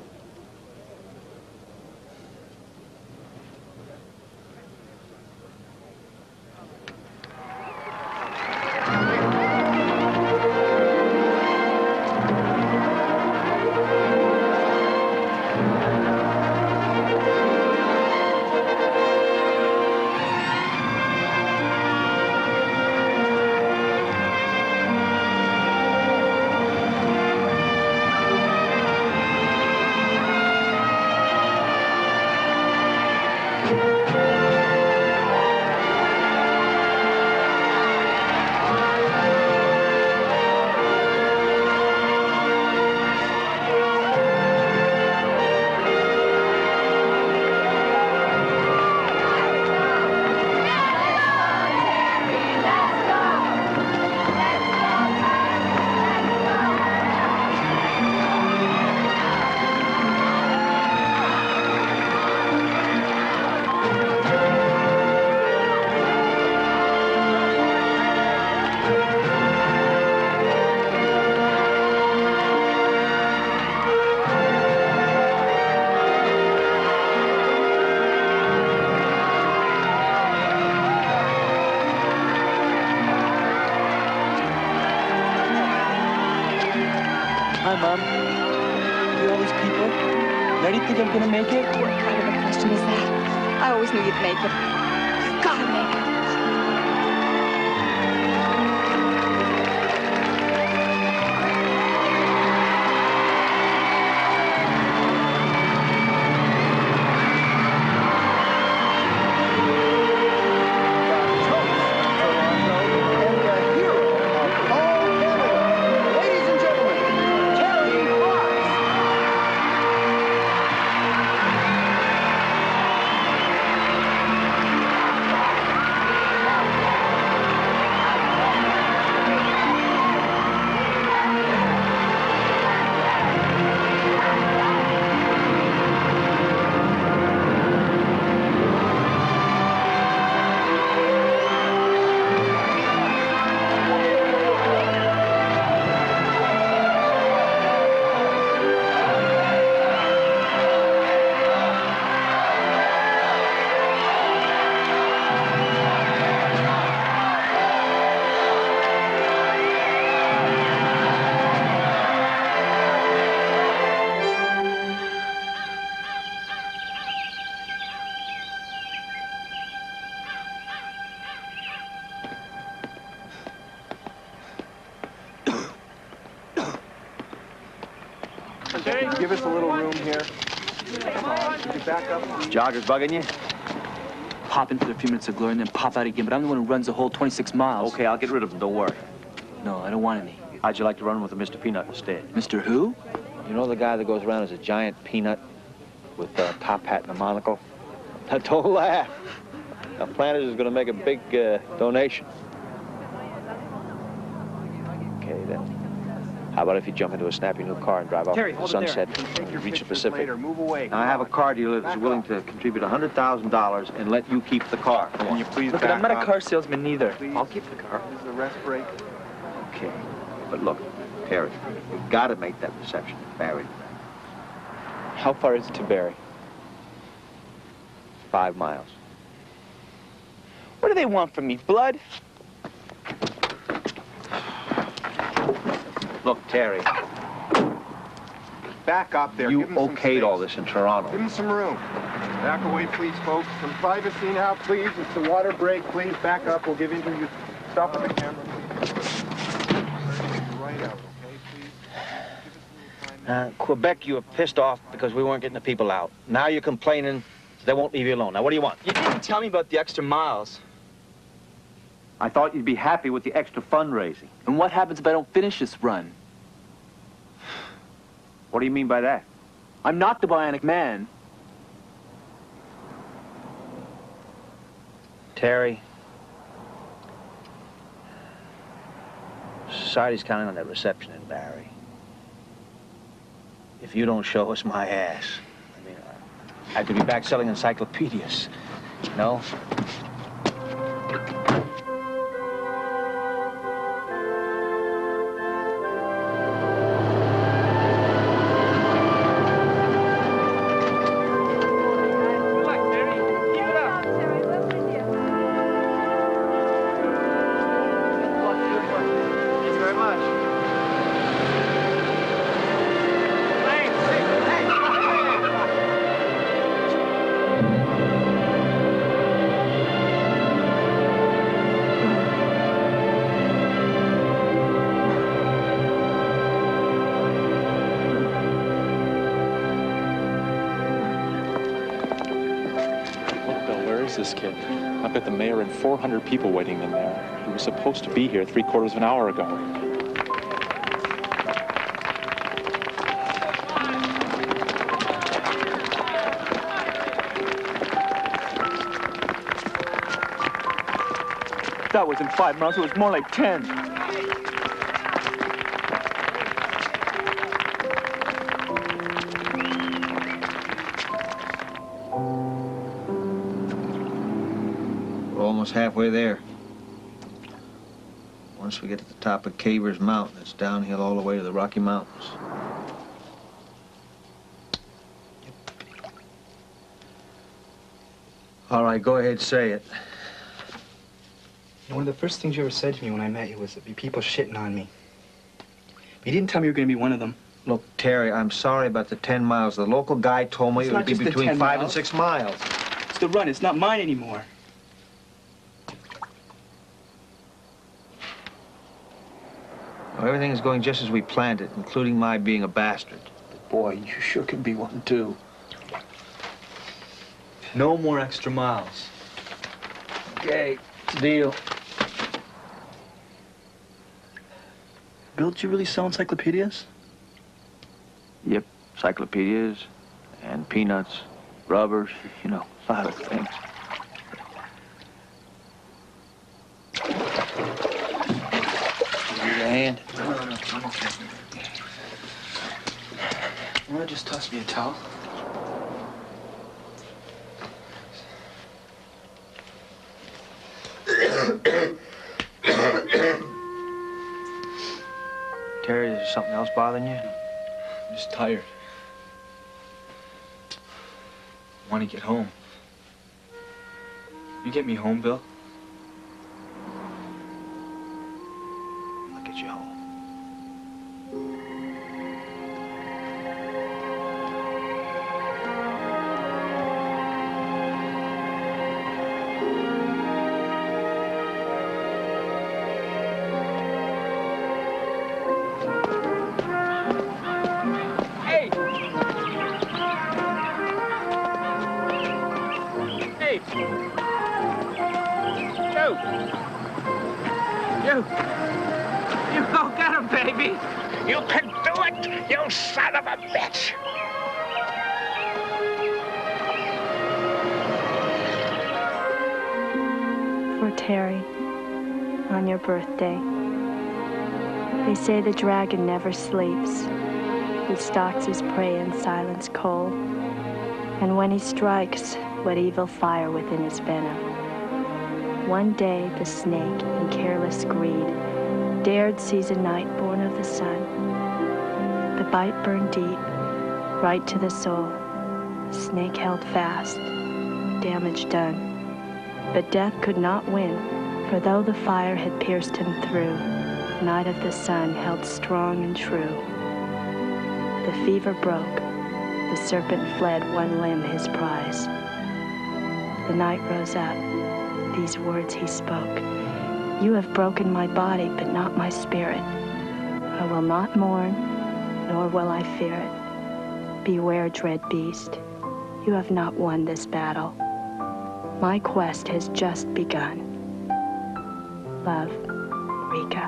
Hi, Mom. You all these people? Ready? Think I'm gonna make it? What kind of a question is that? I always knew you'd make it. You gotta make it. Give us a little room here. Back up. Joggers bugging you? Pop in for a few minutes of glory and then pop out again, but I'm the one who runs the whole 26 miles. Okay, I'll get rid of them, don't worry. No, I don't want any. How'd you like to run with a Mr. Peanut instead? Mr. Who? You know the guy that goes around as a giant peanut with a top hat and a monocle? Now, don't laugh. Now, Planters is going to make a big donation. Okay, then. How about if you jump into a snappy new car and drive off Terry, to hold Sunset, reach the Pacific? Later. Move away. Now, I have a car dealer that's willing to contribute $100,000 and let you keep the car. Come on. Can you please Look, back I'm not a up? car salesman neither. Please. I'll keep the car. This is a rest break. Okay. But look, Terry, you've got to make that reception at Barry. How far is it to Barry? 5 miles. What do they want from me? Blood? Look, Terry. Back up there. You Give him some okayed space. all this in Toronto. Give him some room. Back away, please, folks. Some privacy now, please. It's the water break. Please back up. We'll give in to you. Stop with the camera, please. Right out, okay, please? Quebec, you were pissed off because we weren't getting the people out. Now you're complaining they won't leave you alone. Now, what do you want? You didn't tell me about the extra miles. I thought you'd be happy with the extra fundraising. And what happens if I don't finish this run? What do you mean by that? I'm not the Bionic Man. Terry, society's counting on that reception in Barrie. If you don't show us my ass, I mean, I have to be back selling encyclopedias. No? This kid. I bet the mayor and 400 people waiting in there. He was supposed to be here 3/4 of an hour ago. That wasn't 5 miles, it was more like 10. Almost halfway there. Once we get to the top of Cavers Mountain, it's downhill all the way to the Rocky Mountains. All right, go ahead, say it. One of the first things you ever said to me when I met you was that be people shitting on me. But you didn't tell me you were going to be one of them. Look, Terry, I'm sorry about the 10 miles. The local guy told me it would be between 5 and 6 miles. It's the run. It's not mine anymore. Well, everything is going just as we planned it, including my being a bastard. Boy, you sure can be one, too. No more extra miles. Okay, deal. Bill, did you really sell encyclopedias? Yep, encyclopedias and peanuts, rubbers, you know, a lot of things. Need a hand? No, I'm okay. You want to just toss me a towel? Terry, is there something else bothering you? I'm just tired. I want to get home. You get me home, Bill? I'll get you home. You go get him, baby. You can do it, you son of a bitch. For Terry, on your birthday. They say the dragon never sleeps. He stalks his prey in silence cold. And when he strikes, what evil fire within his venom. One day, the snake, in careless greed, dared seize a knight born of the sun. The bite burned deep, right to the soul. Snake held fast, damage done. But death could not win, for though the fire had pierced him through, Knight of the Sun held strong and true. The fever broke, the serpent fled one limb his prize. The knight rose up, these words he spoke. You have broken my body, but not my spirit. I will not mourn, nor will I fear it. Beware, dread beast. You have not won this battle. My quest has just begun. Love, Rika.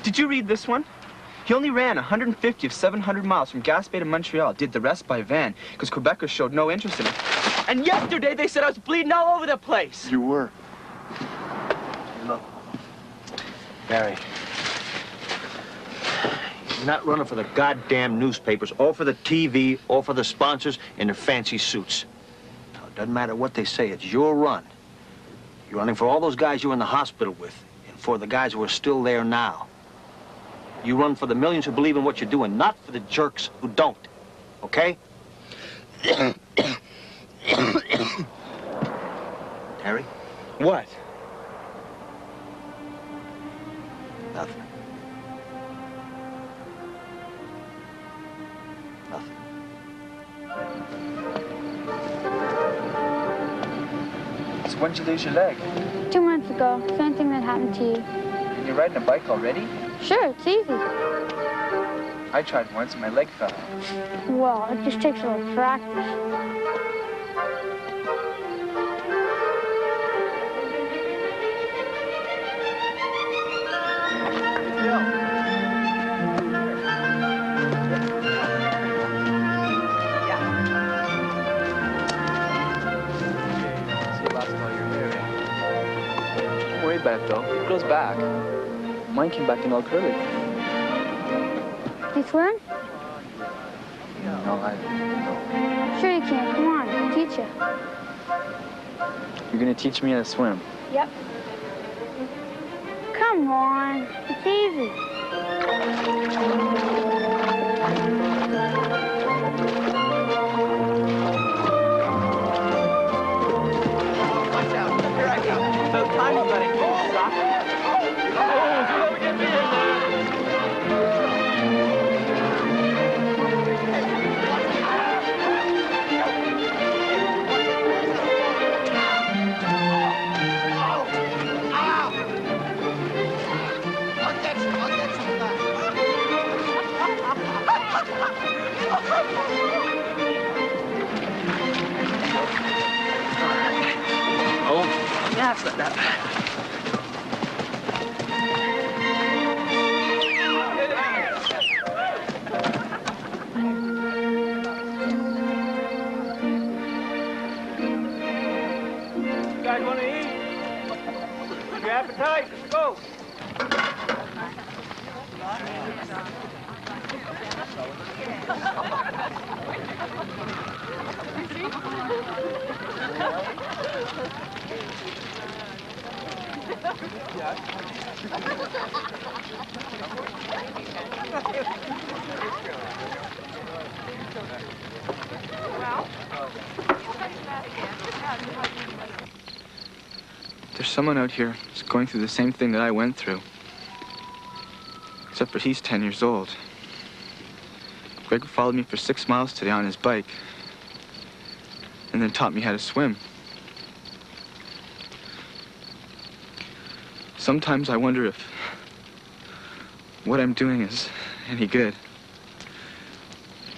Did you read this one? He only ran 150 of 700 miles from Gaspé to Montreal, did the rest by van, because Quebecers showed no interest in it. And yesterday they said I was bleeding all over the place. You were. Look, Barry, you're not running for the goddamn newspapers, or for the TV, or for the sponsors in their fancy suits. Now, it doesn't matter what they say, it's your run. You're running for all those guys you were in the hospital with, and for the guys who are still there now. You run for the millions who believe in what you're doing, not for the jerks who don't. Okay? Terry? What? Nothing. Nothing. So when did you lose your leg? 2 months ago. Same thing that happened to you. And you're riding a bike already? Sure, it's easy. I tried once and my leg fell out. Well, it just takes a little practice. Don't worry about it, though. It grows back. Mine came back in all curly. You swim? No, I... Sure you can. Come on, I'll teach you. You're gonna teach me how to swim. Yep. Come on. It's easy. Watch out. Here I come. About time you got it. Oh, don't get me in there. Oh, yeah, it's not that bad. You guys want to eat? Your appetite? Let's go. There's someone out here who's going through the same thing that I went through. Except for he's 10 years old. Greg followed me for 6 miles today on his bike. And then taught me how to swim. Sometimes I wonder if what I'm doing is any good.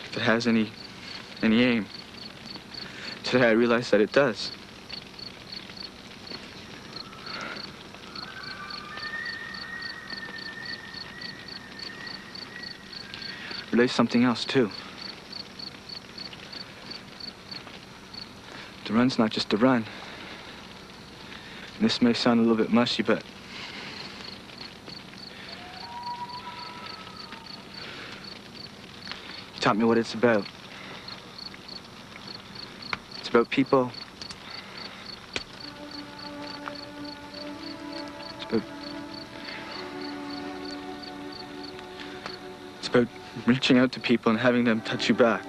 If it has any aim. Today I realized that it does. There's something else, too. The run's not just a run. And this may sound a little bit mushy, but he taught me what it's about. It's about people. It's about reaching out to people and having them touch you back.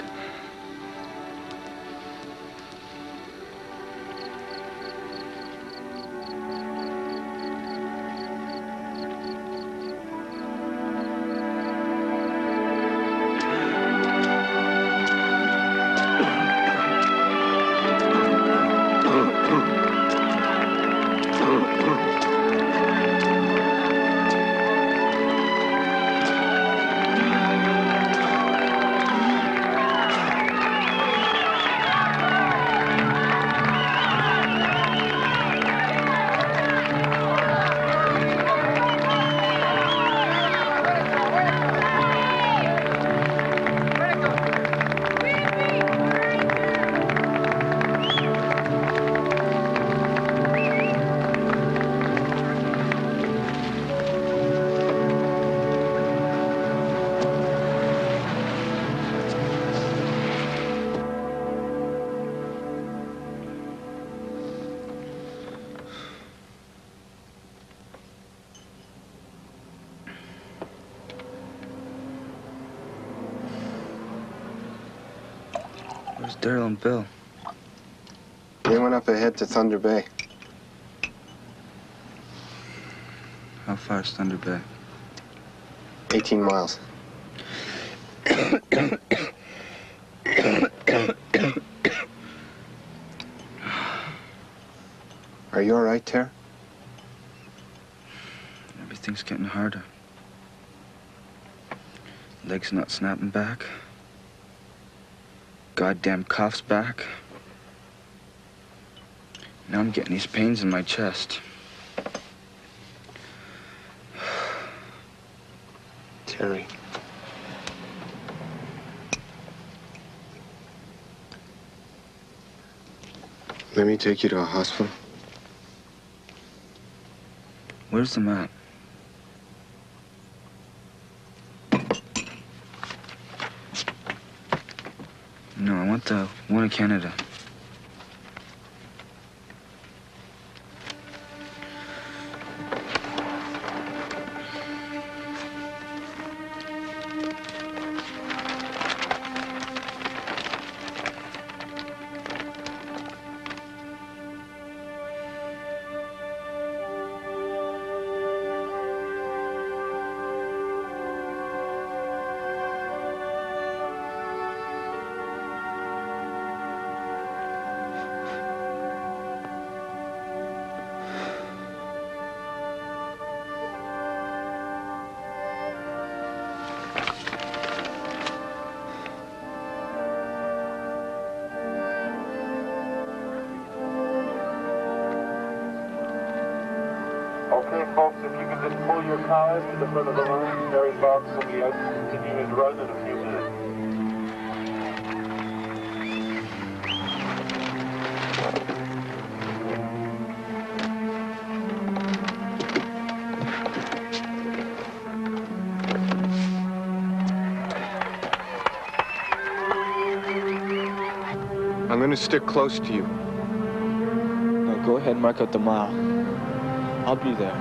Where's Darrell and Bill? They went up ahead to Thunder Bay. How far is Thunder Bay? 18 miles. Are you all right, Tara? Everything's getting harder. Leg's not snapping back. Goddamn cough's back. Now I'm getting these pains in my chest. Terry. Let me take you to a hospital. Where's the map? No, I want the one in Canada. Okay, folks, if you can just pull your cars to the front of the line, Terry Fox will be out continuing his run in a few minutes. I'm going to stick close to you. No, go ahead and mark out the mile. I'll be there.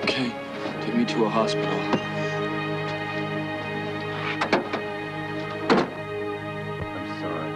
Okay, take me to a hospital. I'm sorry.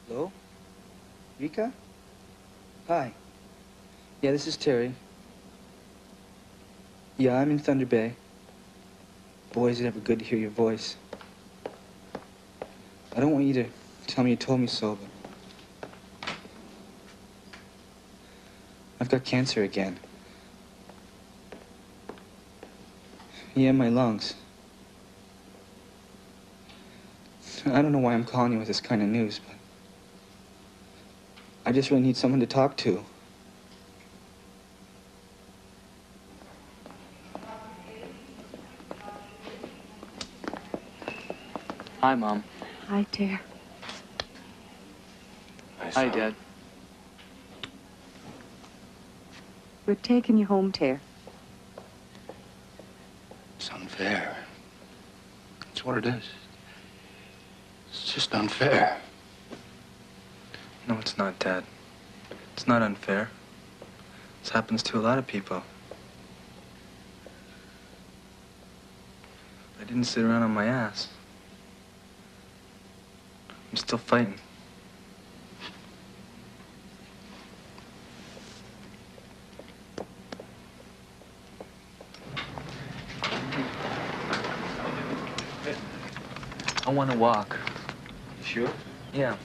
Hello? Rika? Hi. Yeah, this is Terry. Yeah, I'm in Thunder Bay. Boy, is it ever good to hear your voice. I don't want you to tell me you told me so, but I've got cancer again. Yeah, in my lungs. I don't know why I'm calling you with this kind of news, but I just really need someone to talk to. Hi, Mom. Hi, dear. Hi, Dad. We're taking you home, Tear. It's unfair. That's what it is. It's just unfair. No, it's not, Dad. It's not unfair. This happens to a lot of people. I didn't sit around on my ass. I'm still fighting. I want to walk. Sure? Yeah.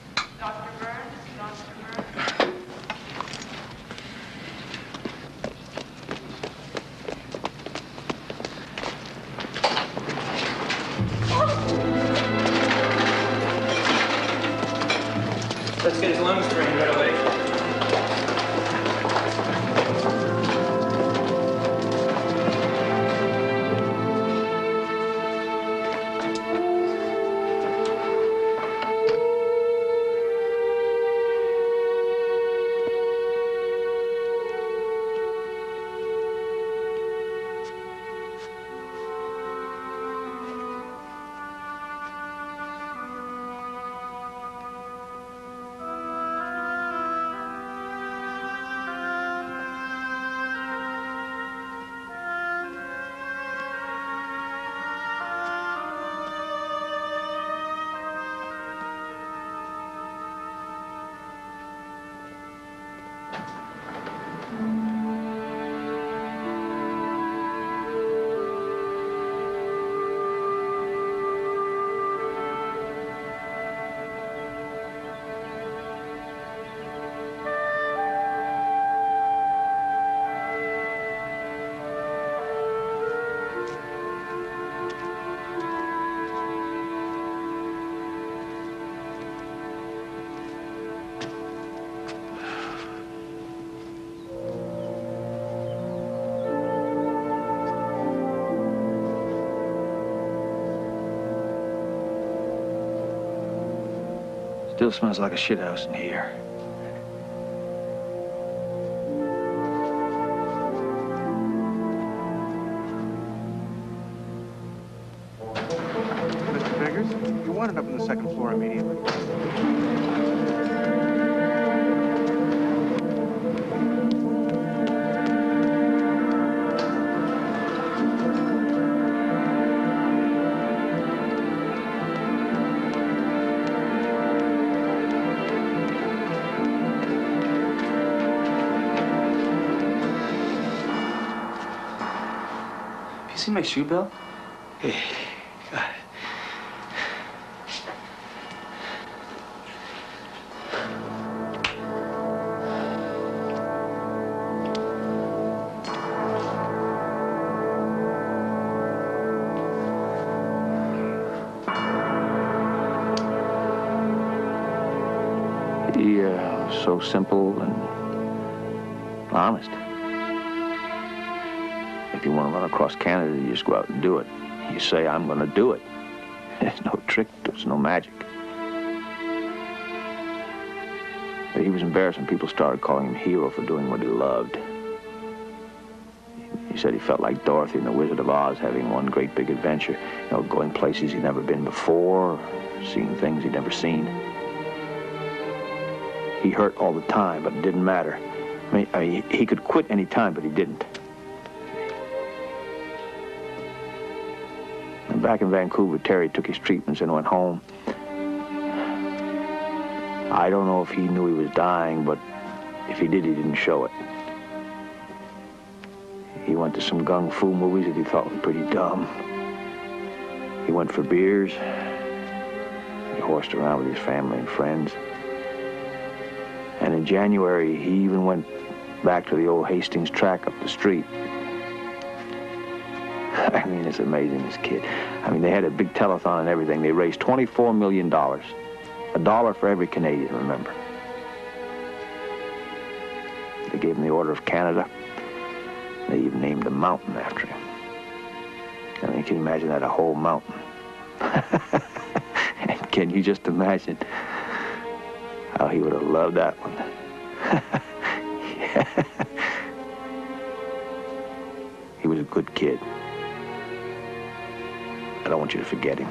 on, Mr. Rain, right away. Still smells like a shithouse in here. Mr. Vigars, you want it up on the second floor immediately. See my shoe belt? Hey, God. He was so simple and honest. If you want to run across Canada, you just go out and do it. You say, I'm going to do it. There's no trick, there's no magic. But he was embarrassed when people started calling him hero for doing what he loved. He said he felt like Dorothy in The Wizard of Oz, having one great big adventure. You know, going places he'd never been before, seeing things he'd never seen. He hurt all the time, but it didn't matter. I mean, he could quit any time, but he didn't. And back in Vancouver, Terry took his treatments and went home. I don't know if he knew he was dying, but if he did, he didn't show it. He went to some gung fu movies that he thought were pretty dumb. He went for beers. He horsed around with his family and friends. And in January, he even went back to the old Hastings track up the street. I mean, it's amazing, this kid. I mean, they had a big telethon and everything. They raised $24 million. $1 for every Canadian, remember. They gave him the Order of Canada. They even named a mountain after him. I mean, can you imagine that, a whole mountain? And can you just imagine how he would have loved that one? Yeah. He was a good kid. I don't want you to forget him.